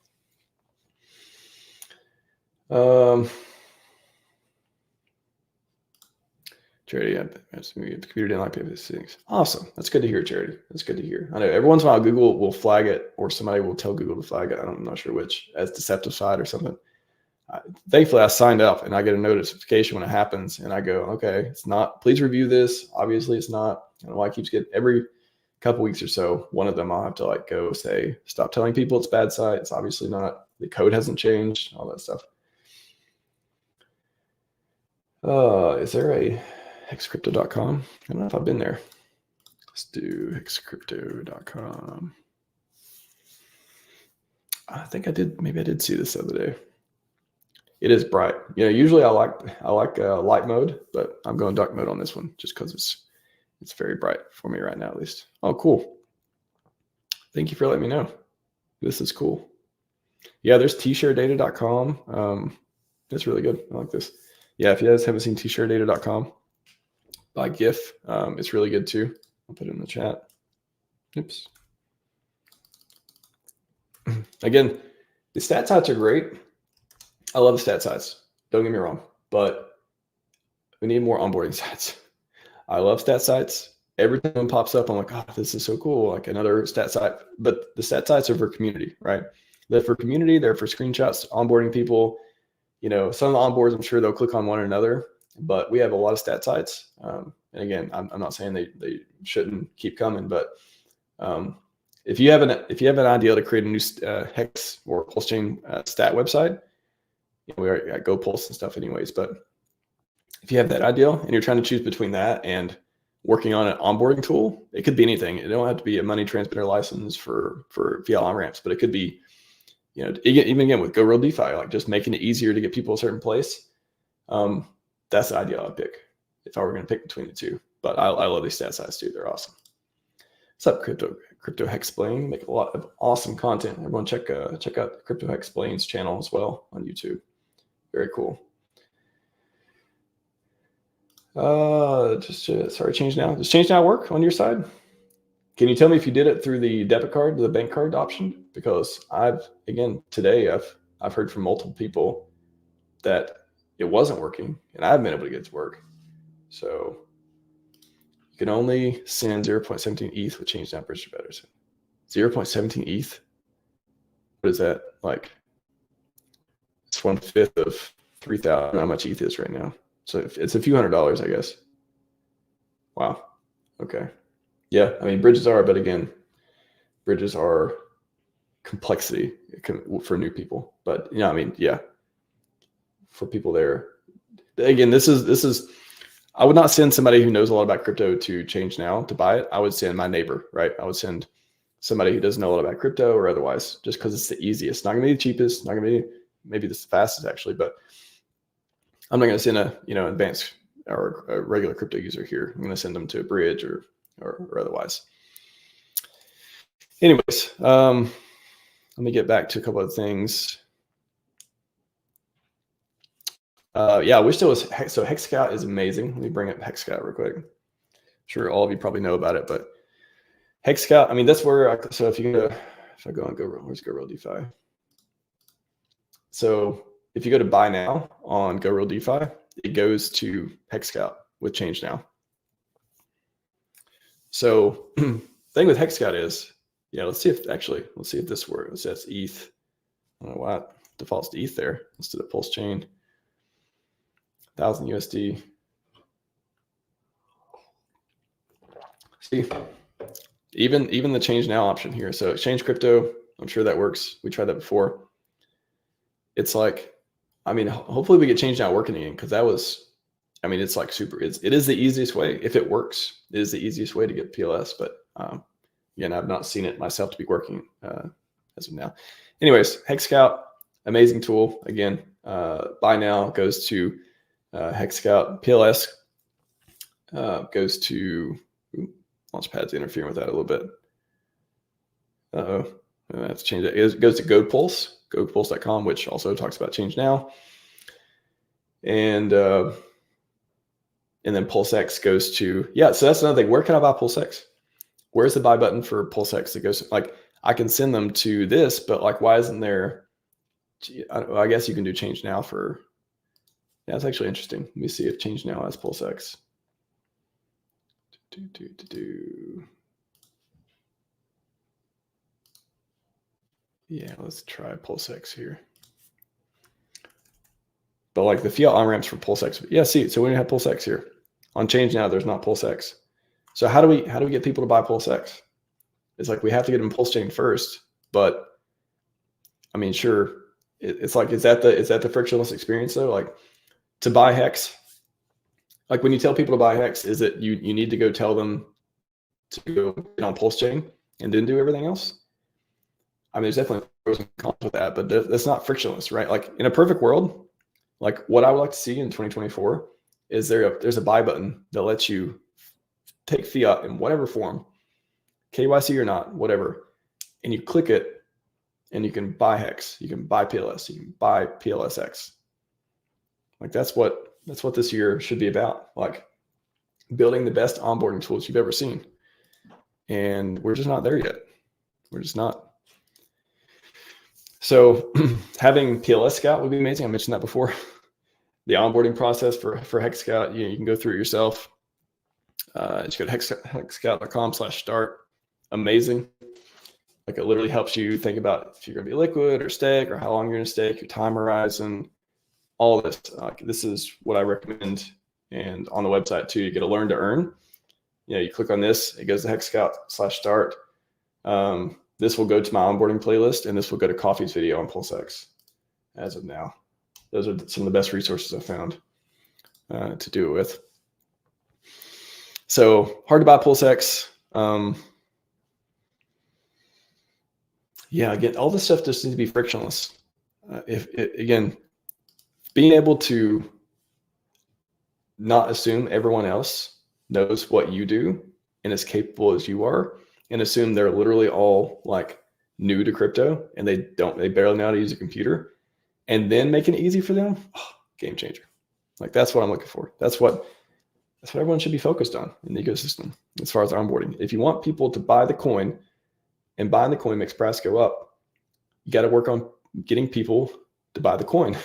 Charity, the computer didn't like these things. Awesome. That's good to hear, Charity. That's good to hear. I know every once in a while Google will flag it, or somebody will tell Google to flag it. I'm not sure which, as deceptive side or something. Thankfully, I signed up and I get a notification when it happens, and I go, okay, it's not. Please review this. Obviously, it's not. I don't know why it keeps getting every couple weeks or so, one of them I'll have to go say, stop telling people it's bad site. It's obviously not. The code hasn't changed, all that stuff. Is there a hexcrypto.com? I don't know if I've been there. Let's do hexcrypto.com. I think I did. Maybe I did see this the other day. It is bright. Usually I like light mode, but I'm going dark mode on this one just because it's very bright for me right now, at least. Oh, cool. Thank you for letting me know. This is cool. Yeah, there's tsharedata.com. That's really good. I like this. Yeah, if you guys haven't seen tsharedata.com by GIF, it's really good too. I'll put it in the chat. Oops. Again, the stat sites are great. I love the stat sites. Don't get me wrong, but we need more onboarding sites. I love stat sites. Every time one pops up, I'm like, oh, this is so cool. Like another stat site. But the stat sites are for community, right? They're for community. They're for screenshots, onboarding people. Some of the onboards, I'm sure they'll click on one or another. But we have a lot of stat sites. And again, I'm not saying they shouldn't keep coming. But if you have an idea to create a new Hex or PulseChain stat website, we already got GoPulse and stuff anyways. But if you have that ideal and you're trying to choose between that and working on an onboarding tool, it could be anything. It don't have to be a money transmitter license for fiat on-ramps, but it could be, even again with Go Real DeFi, like just making it easier to get people a certain place. That's the ideal I'd pick if I were going to pick between the two. But I love these stat sites too. They're awesome. What's up, Crypto Hexplain? Make a lot of awesome content. Everyone check out Crypto Hexplain's channel as well on YouTube. Very cool. Sorry, change now. Does change now work on your side? Can you tell me if you did it through the debit card, the bank card option? Because today I've heard from multiple people that it wasn't working, and I've been able to get it to work. So you can only send 0.17 ETH with change now bridge better. 0.17 ETH. What is that like? It's 1/5 of 3,000. How much ETH is right now? So it's a few $100s, I guess. Wow. Okay. Yeah. I mean, bridges are, but again, bridges are complexity for new people. But I mean, yeah, for people there. Again, this is. I would not send somebody who knows a lot about crypto to change now to buy it. I would send my neighbor, right? I would send somebody who doesn't know a lot about crypto or otherwise, just because it's the easiest. Not gonna be the cheapest. Not gonna be maybe the fastest actually, but I'm not gonna send a advanced or a regular crypto user here. I'm gonna send them to a bridge or otherwise. Anyways, let me get back to a couple of things. Yeah, I wish there was so HexScout is amazing. Let me bring up HexScout real quick. I'm sure all of you probably know about it, but HexScout, I mean, that's where so if I go on where's Go Real DeFi? So if you go to buy now on Go Real DeFi, it goes to HexScout with change now. So thing with HexScout is, yeah, let's see if this works. It says ETH. I don't know why it defaults to ETH there. Let's do the PulseChain. 1,000 USD. See, even the change now option here. So exchange crypto, I'm sure that works. We tried that before. It's like, I mean, hopefully we get change now working again, because that was, I mean, it's like super. It is the easiest way. If it works, it is the easiest way to get PLS. But again, I've not seen it myself to be working as of now. Anyways, HexScout, amazing tool. Again, buy now goes to HexScout. PLS goes to Launchpad's interfering with that a little bit. I have to change that. It goes to GoPulse, GoPulse.com, which also talks about change now. And then PulseX goes to, yeah, so that's another thing. Where can I buy PulseX? Where's the buy button for PulseX that goes, like, I can send them to this, but like, why isn't there, I guess you can do change now for, yeah, that's actually interesting. Let me see if change now has PulseX. Yeah, let's try PulseX here. But like the fiat on-ramps for PulseX, yeah, see, so we have PulseX here. On change now, there's not PulseX. So how do we get people to buy PulseX? It's like we have to get them PulseChain first, but I mean, sure, it's like, is that the frictionless experience though? Like to buy Hex, like when you tell people to buy Hex, is it you need to go tell them to go get on PulseChain and then do everything else? I mean, there's definitely pros and cons with that, but that's not frictionless, right? Like in a perfect world, like what I would like to see in 2024 is there's a buy button that lets you take fiat in whatever form, KYC or not, whatever, and you click it and you can buy Hex, you can buy PLS, you can buy PLSX. Like that's what this year should be about, like building the best onboarding tools you've ever seen. And we're just not there yet. We're just not. So having PLS Scout would be amazing. I mentioned that before. The onboarding process for Hex Scout, you can go through it yourself. Just go to hexscout.com/start. Amazing. Like it literally helps you think about if you're going to be liquid or stake or how long you're going to stake, your time horizon, all this. This is what I recommend. And on the website too, you get a learn to earn. You click on this, it goes to hexscout/start. This will go to my onboarding playlist, and this will go to Coffee's video on PulseX as of now. Those are some of the best resources I've found to do it with. So hard to buy PulseX. Yeah, again, all this stuff just needs to be frictionless. Again, being able to not assume everyone else knows what you do and as capable as you are, and assume they're literally all like new to crypto and they barely know how to use a computer, and then make it easy for them. Oh, game changer. Like that's what I'm looking for. That's what everyone should be focused on in the ecosystem as far as onboarding. If you want people to buy the coin, and buying the coin makes price go up, you got to work on getting people to buy the coin,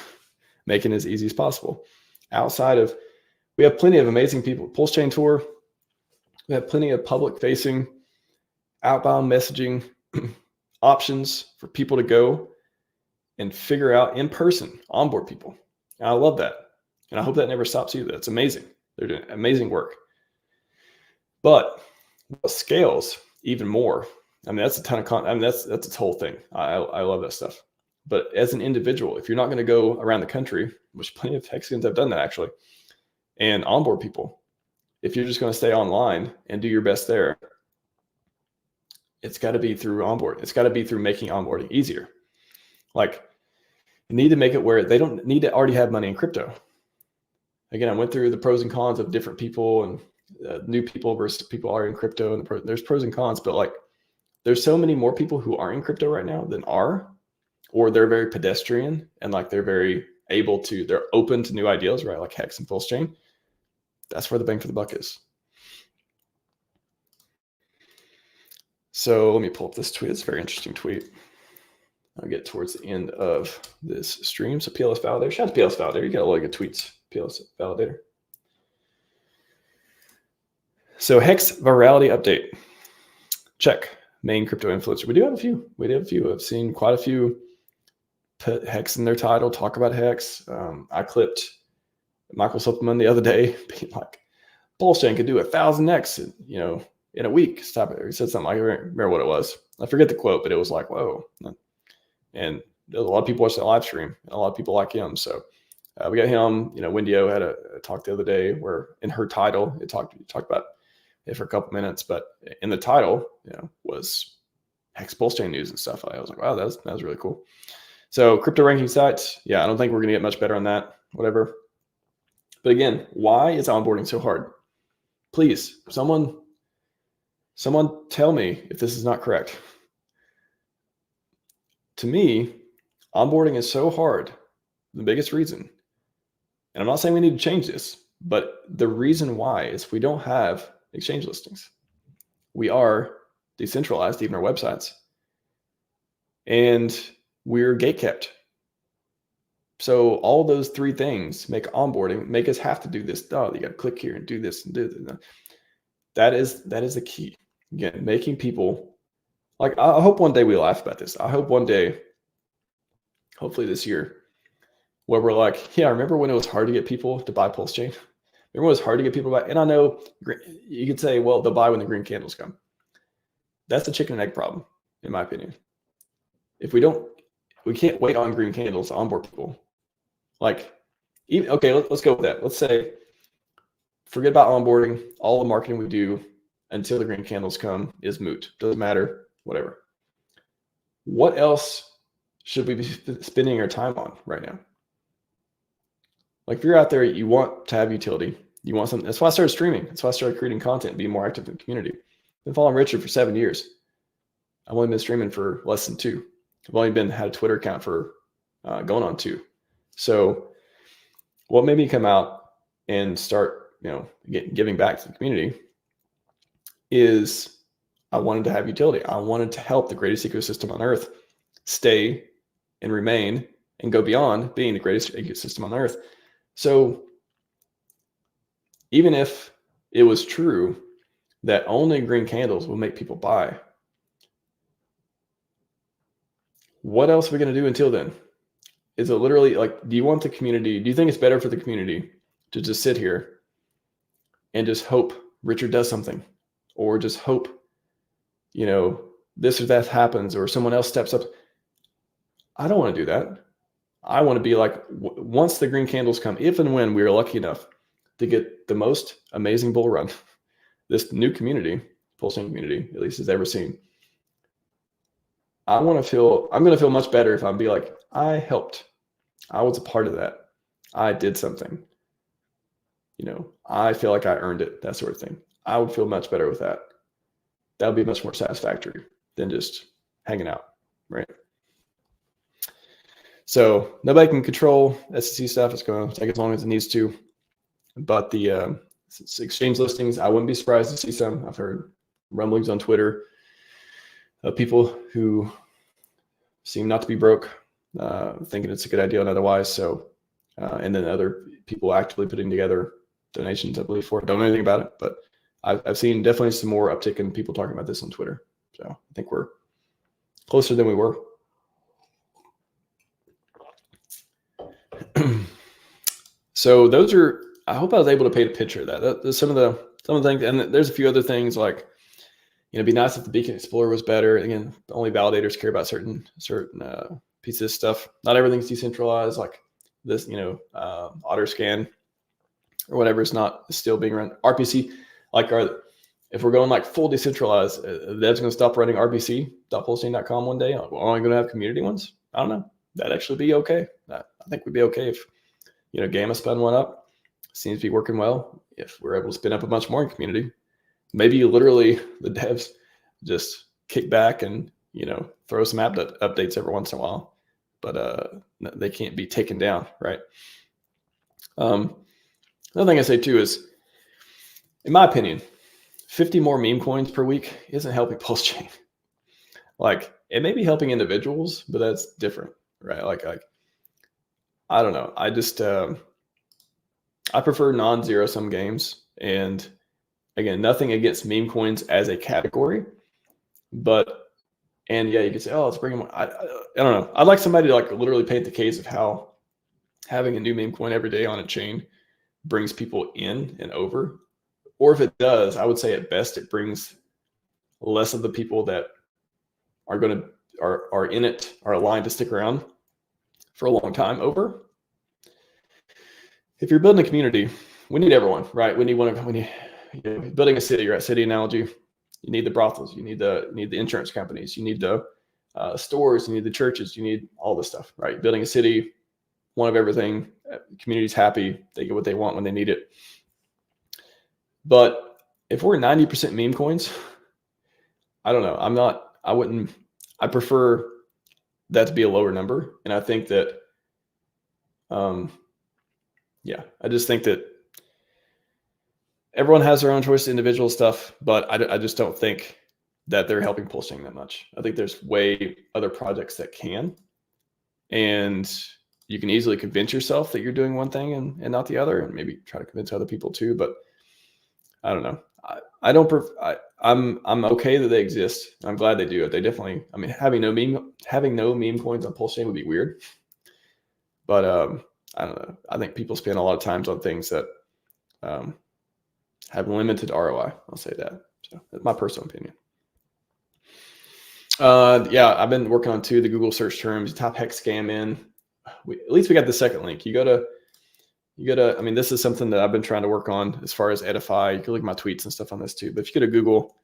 making it as easy as possible. Outside of, We have plenty of amazing people. PulseChain Tour. We have plenty of public-facing, outbound messaging options for people to go and figure out in person, onboard people. And I love that. And I hope that never stops either. It's amazing. They're doing amazing work. But what scales even more, I mean, that's a ton of content. I mean, that's its whole thing. I love that stuff. But as an individual, if you're not going to go around the country, which plenty of Hexagons have done that actually, and onboard people, if you're just going to stay online and do your best there, it's got to be through onboard. It's got to be through making onboarding easier. Like, you need to make it where they don't need to already have money in crypto. Again, I went through the pros and cons of different people and new people versus people are in crypto, and there's pros and cons, but like, there's so many more people who are in crypto right now than are, or they're very pedestrian and like they're very able to, they're open to new ideas, right? Like Hex and PulseChain. That's where the bang for the buck is. So let me pull up this tweet. It's a very interesting tweet. I'll get towards the end of this stream. So PLS Validator, shout out to PLS Validator. You got a lot of good tweets, PLS Validator. So Hex virality update. Check. Main crypto influencer. We do have a few. I've seen quite a few put Hex in their title, talk about Hex. I clipped Michael Suppleman the other day, being like, PulseChain could do 1,000x, in a week. Stop it. He said something. I don't remember what it was. I forget the quote, but it was like, whoa. And there's a lot of people watching the live stream, and a lot of people like him. So we got him. Wendio had a talk the other day where in her title, it talked about it for a couple minutes, but in the title, was Hex PulseChain news and stuff. I was like, wow, that was really cool. So crypto ranking sites, yeah, I don't think we're gonna get much better on that, whatever. But again, why is onboarding so hard? Please, someone tell me if this is not correct. To me, onboarding is so hard. The biggest reason, and I'm not saying we need to change this, but the reason why is we don't have exchange listings. We are decentralized, even our websites, and we're gatekept. So all those three things make onboarding, make us have to do this. Oh, you got to click here and do this and do this. That is the key. Again, making people, like, I hope one day we laugh about this. I hope one day, hopefully this year, where we're like, yeah, remember when it was hard to get people to buy PulseChain? Remember when it was hard to get people to buy? And I know you could say, well, they'll buy when the green candles come. That's the chicken and egg problem, in my opinion. If we can't wait on green candles to onboard people. Like, okay, let's go with that. Let's say, forget about onboarding. All the marketing we do until the green candles come is moot. Doesn't matter, whatever. What else should we be spending our time on right now? Like, if you're out there, you want to have utility. You want something. That's why I started streaming. That's why I started creating content, being more active in the community. I've been following Richard for 7 years. I've only been streaming for less than 2. I've only had a Twitter account for going on 2. So what made me come out and start, giving back to the community is I wanted to have utility. I wanted to help the greatest ecosystem on earth stay and remain and go beyond being the greatest ecosystem on earth. So even if it was true that only green candles will make people buy, what else are we going to do until then? Is it literally like, do you want the community? Do you think it's better for the community to just sit here and just hope Richard does something, or just hope, this or that happens, or someone else steps up? I don't want to do that. I want to be like, once the green candles come, if and when we are lucky enough to get the most amazing bull run this new community, PulseChain community, at least has ever seen, I'm going to feel much better if I'm be like, I helped. I was a part of that. I did something. I feel like I earned it, that sort of thing. I would feel much better with that. That would be much more satisfactory than just hanging out, right? So nobody can control SEC stuff. It's going to take as long as it needs to. But the exchange listings, I wouldn't be surprised to see some. I've heard rumblings on Twitter of people who seem not to be broke, thinking it's a good idea and otherwise. So, and then other people actively putting together donations, I believe, for it. Don't know anything about it, but I've seen definitely some more uptick in people talking about this on Twitter. So I think we're closer than we were. So those are, I hope I was able to paint a picture of that. That's some of the things, and there's a few other things like, it'd be nice if the Beacon Explorer was better. Again, only validators care about certain pieces of stuff. Not everything's decentralized, like this, auto scan or whatever is still being run. RPC, if we're going like full decentralized, that's going to stop running RPC.pulsechain.com one day. We're only going to have community ones. I don't know. That'd actually be okay. I think we'd be okay if, Gamma spun one up. Seems to be working well. If we're able to spin up a bunch more in community, maybe literally the devs just kick back and, throw some app updates every once in a while, but they can't be taken down, right? Another thing I say too is, in my opinion, 50 more meme coins per week isn't helping PulseChain. Like, it may be helping individuals, but that's different, right? Like I don't know. I just I prefer non-zero sum games, and again, nothing against meme coins as a category, and yeah, you could say, oh, let's bring them. I don't know. I'd like somebody to like literally paint the case of how having a new meme coin every day on a chain brings people in and over. Or if it does, I would say at best it brings less of the people that are in it, are aligned to stick around for a long time over. If you're building a community, we need everyone, right? We need building a city, right? City analogy. You need the brothels, you need the insurance companies, you need the stores, you need the churches, you need all this stuff, right? Building a city, one of everything. Community's happy, they get what they want when they need it. But if we're 90% meme coins, I don't know. I prefer that to be a lower number. And I think that, I just think that everyone has their own choice to individual stuff, but I just don't think that they're helping PulseChain that much. I think there's way other projects that can, and you can easily convince yourself that you're doing one thing and not the other, and maybe try to convince other people too. But I don't know. I'm okay that they exist. I'm glad they do it. They definitely, having no meme coins on PulseChain would be weird. But I don't know. I think people spend a lot of times on things that have limited ROI. I'll say that. So that's my personal opinion. I've been working on the Google search terms, type hex scam in. At least we got the second link. You gotta, this is something that I've been trying to work on as far as edify. You can look at my tweets and stuff on this too. But if you go to Google,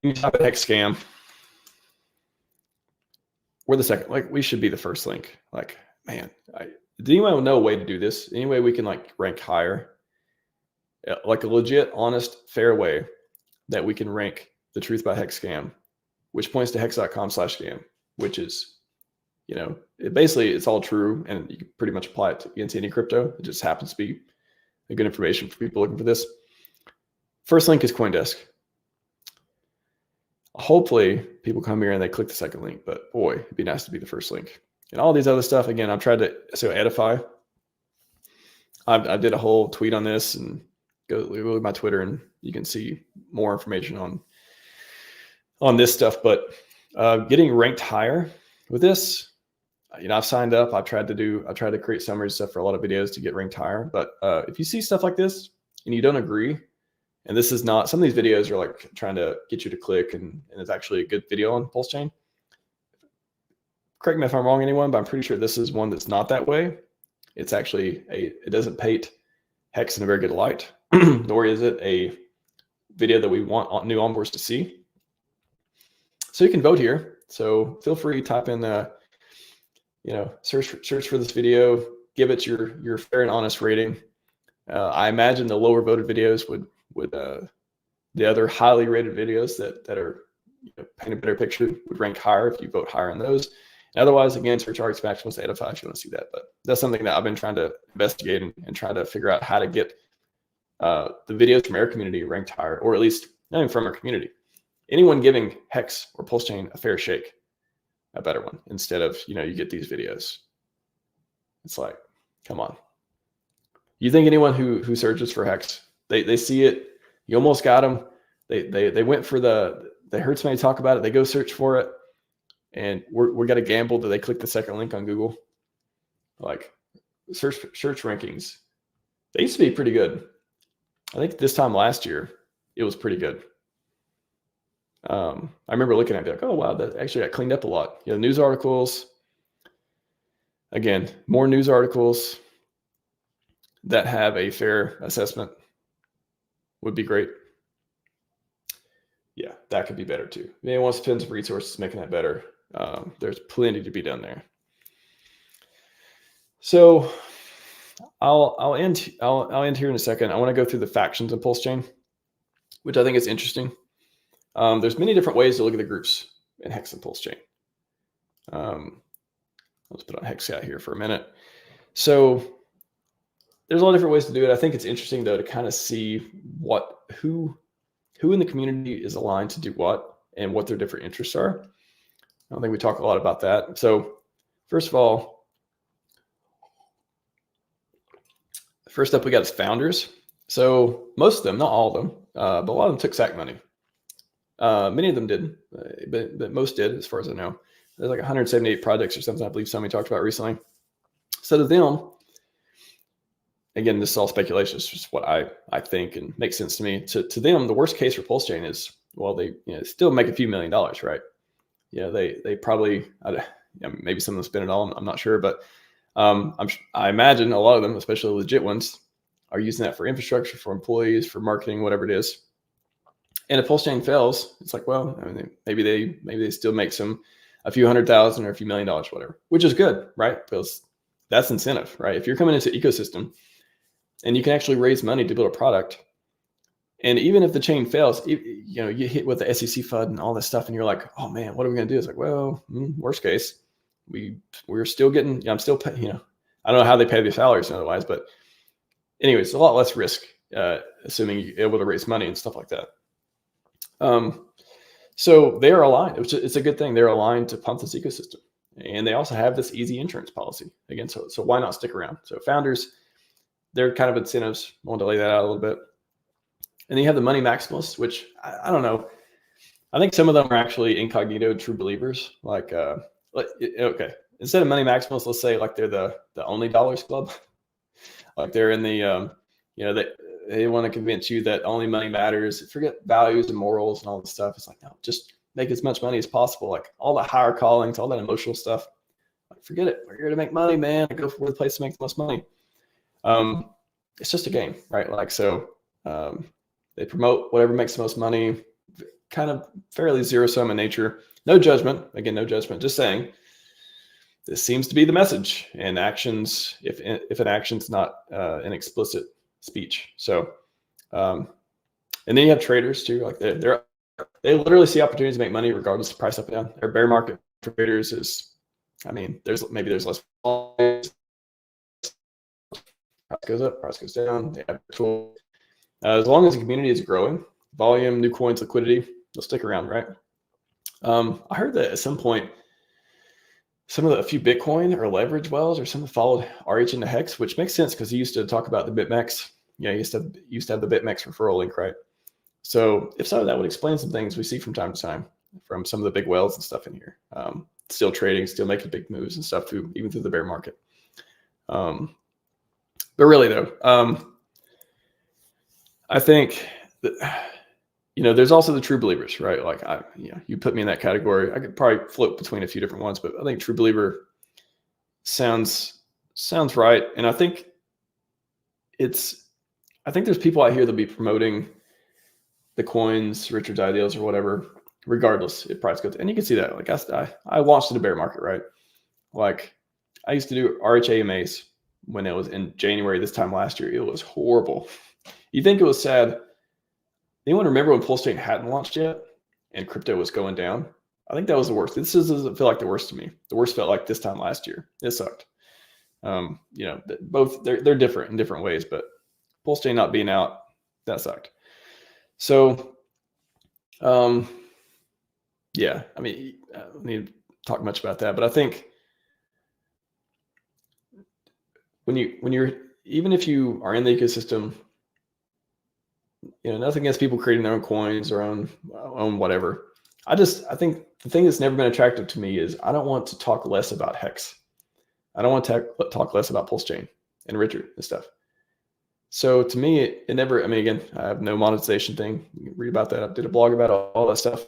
you type in hex scam, we're the second. Like, we should be the first link. Like, man, does anyone know a way to do this? Any way we can rank higher? Like a legit, honest, fair way that we can rank the truth about hex scam, which points to hex.com/scam, which is, it's all true, and you can pretty much apply it against any crypto. It just happens to be a good information for people looking for this. First link is CoinDesk. Hopefully people come here and they click the second link, but boy, it'd be nice to be the first link. And all these other stuff, again, I've tried to edify. I did a whole tweet on this, and go look at my Twitter and you can see more information on this stuff. But getting ranked higher with this, I've signed up. I've tried to create summary stuff for a lot of videos to get ranked higher. But if you see stuff like this and you don't agree, and this is not, some of these videos are like trying to get you to click, and it's actually a good video on PulseChain. Correct me if I'm wrong, anyone, but I'm pretty sure this is one that's not that way. It's actually it doesn't paint hex in a very good light, nor is it a video that we want new onboards to see. So you can vote here. So feel free to type in, search for this video, give it your fair and honest rating. I imagine the lower voted videos would the other highly rated videos that are paint a better picture would rank higher if you vote higher on those. And otherwise, again, search RHMax wants to edify if you want to see that. But that's something that I've been trying to investigate and try to figure out how to get the videos from our community ranked higher, or at least not even from our community. Anyone giving Hex or PulseChain a fair shake, a better one, instead of, you get these videos. It's like, come on. You think anyone who searches for Hex, they see it, you almost got them. They went for they heard somebody talk about it, they go search for it, and we're got to gamble that they click the second link on Google. Like search rankings, they used to be pretty good. I think this time last year it was pretty good. I remember looking at it like, oh wow, that actually got cleaned up a lot. You know, news articles. Again, more news articles that have a fair assessment would be great. Yeah, that could be better too. If anyone wants to spend some resources making that better, there's plenty to be done there. So I'll end here in a second. I want to go through the factions in PulseChain, which I think is interesting. There's many different ways to look at the groups in Hex and PulseChain. Let's put on Hex out here for a minute. So there's a lot of different ways to do it. I think it's interesting though to kind of see who in the community is aligned to do what and what their different interests are. I don't think we talk a lot about that. So first of all, first up we got is founders. So most of them, not all of them, but a lot of them took SAC money. Many of them didn't, but most did, as far as I know. There's like 178 projects or something I believe somebody talked about recently. So to them, again, this is all speculation. It's just what I think and makes sense to me. To them, the worst case for PulseChain is, well, they still make a few $1 million, right? Yeah, they probably, maybe some of them spend it all. I'm not sure, but I imagine a lot of them, especially the legit ones, are using that for infrastructure, for employees, for marketing, whatever it is. And if PulseChain fails, it's like, well, I mean, maybe they still make a few $100,000 or a few $1 million, whatever, which is good, right? Because that's incentive, right? If you're coming into ecosystem and you can actually raise money to build a product, and even if the chain fails, you hit with the SEC FUD and all this stuff, and you're like, oh man, what are we going to do? It's like, well, worst case, we're still getting, I'm still paying, I don't know how they pay their salaries otherwise, but anyways, it's a lot less risk, assuming you're able to raise money and stuff like that. So they are aligned. It's a good thing. They're aligned to pump this ecosystem. And they also have this easy insurance policy. Again, so why not stick around? So founders, they're kind of incentives. I want to lay that out a little bit. And then you have the money maximalists, which I don't know. I think some of them are actually incognito true believers. Like, okay, instead of money maximalists, let's say like they're the only dollars club. Like they're in the, they want to convince you that only money matters. Forget values and morals and all this stuff. It's like, no, just make as much money as possible. Like all the higher callings, all that emotional stuff. Like, forget it. We're here to make money, man. I go for the place to make the most money. It's just a game, right? Like, so they promote whatever makes the most money, kind of fairly zero sum in nature. No judgment. Again, no judgment. Just saying this seems to be the message. And actions, if an action's not an explicit speech. So, and then you have traders too. Like they literally see opportunities to make money regardless of price up and down. Their bear market for traders is, I mean, there's less. Price goes up, price goes down. They have tools. As long as the community is growing, volume, new coins, liquidity, they'll stick around, right? I heard that at some point, a few Bitcoin or leverage wells or something followed RH into Hex, which makes sense because he used to talk about the BitMEX. Yeah, he used to have the BitMEX referral link, right? So if so, that would explain some things we see from time to time from some of the big whales and stuff in here. Still trading, still making big moves and stuff even through the bear market. But really though, I think that, there's also the true believers, right? Like you put me in that category. I could probably float between a few different ones, but I think true believer sounds right. And I think there's people out here that'll be promoting the coins, Richard's ideals or whatever, regardless if price goes. And you can see that. Like I launched in a bear market, right? Like I used to do RHMax when it was in January this time last year. It was horrible. You think it was sad. Anyone remember when PulseChain hadn't launched yet and crypto was going down? I think that was the worst. This doesn't feel like the worst to me. The worst felt like this time last year. It sucked. Both they're different in different ways, but PulseChain not being out, that sucked. So, yeah, I mean, I don't need to talk much about that, but I think when you're even if you are in the ecosystem, nothing against people creating their own coins or own whatever. I think the thing that's never been attractive to me is I don't want to talk less about Hex. I don't want to talk less about PulseChain and Richard and stuff. So to me, it never, I mean, again, I have no monetization thing. You can read about that. I did a blog about all that stuff.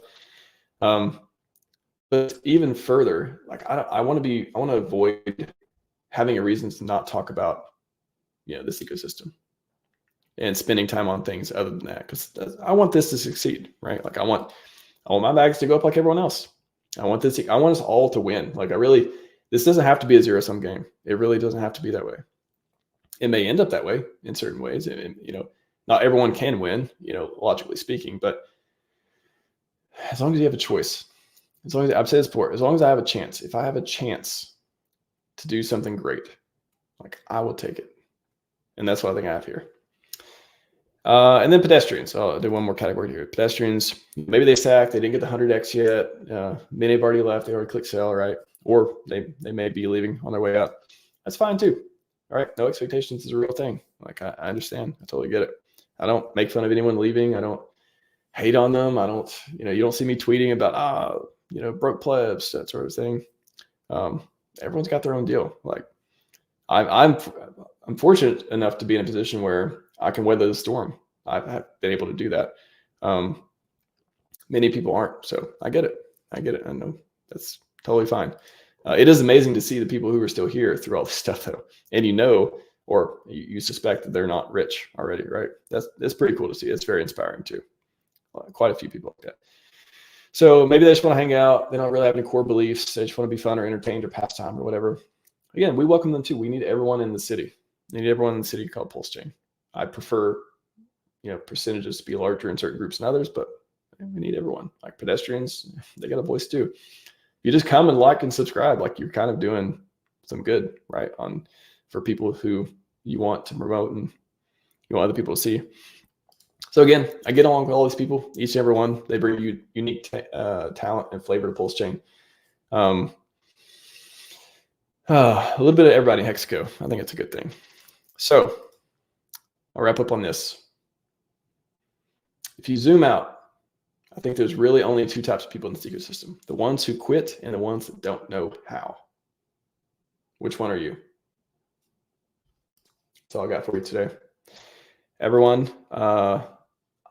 But even further, like I want to avoid having a reason to not talk about, this ecosystem and spending time on things other than that. Because I want this to succeed, right? Like I want my bags to go up like everyone else. I want us all to win. Like this doesn't have to be a zero-sum game. It really doesn't have to be that way. It may end up that way in certain ways. And not everyone can win, logically speaking, but as long as you have a choice, as long as I've said this before, as long as I have a chance, if I have a chance to do something great, like I will take it. And that's what I think I have here. And then pedestrians. I'll do one more category here. Pedestrians, maybe they sacked, they didn't get the 100x yet. Many have already left, they already clicked sell, right? Or they may be leaving on their way out. That's fine too. All right, no expectations is a real thing. Like I understand, I totally get it. I don't make fun of anyone leaving. I don't hate on them. I don't, you don't see me tweeting about broke plebs, that sort of thing. Everyone's got their own deal. Like I'm fortunate enough to be in a position where I can weather the storm. I've been able to do that. Many people aren't, so I get it. I know that's totally fine. It is amazing to see the people who are still here through all this stuff, though, and or you suspect that they're not rich already, right? That's pretty cool to see. It's very inspiring too. Quite a few people like that. So maybe they just want to hang out. They don't really have any core beliefs. They just want to be fun or entertained or pastime or whatever. Again, we welcome them too. We need everyone in the city. We need everyone in the city called PulseChain. I prefer, percentages to be larger in certain groups than others, but we need everyone. Like pedestrians, they got a voice too. You just come and like and subscribe, like you're kind of doing some good, right? For people who you want to promote and you want other people to see. So again, I get along with all these people, each and every one. They bring you unique talent and flavor to PulseChain. A little bit of everybody in Hexaco. I think it's a good thing. So I'll wrap up on this. If you zoom out, I think there's really only two types of people in this ecosystem: the ones who quit and the ones that don't know how. Which one are you? That's all I got for you today. Everyone, I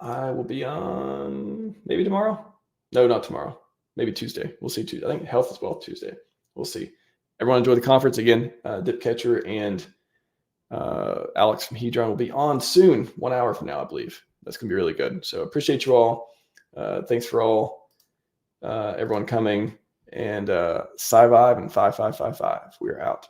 will be on maybe tomorrow. No, not tomorrow. Maybe Tuesday. We'll see Tuesday. I think health as well Tuesday. We'll see. Everyone enjoy the conference. Again, Dipcatcher and Alex from Hedron will be on soon, 1 hour from now, I believe. That's going to be really good. So appreciate you all. Thanks for everyone coming. And Scivive and 5555. We're out.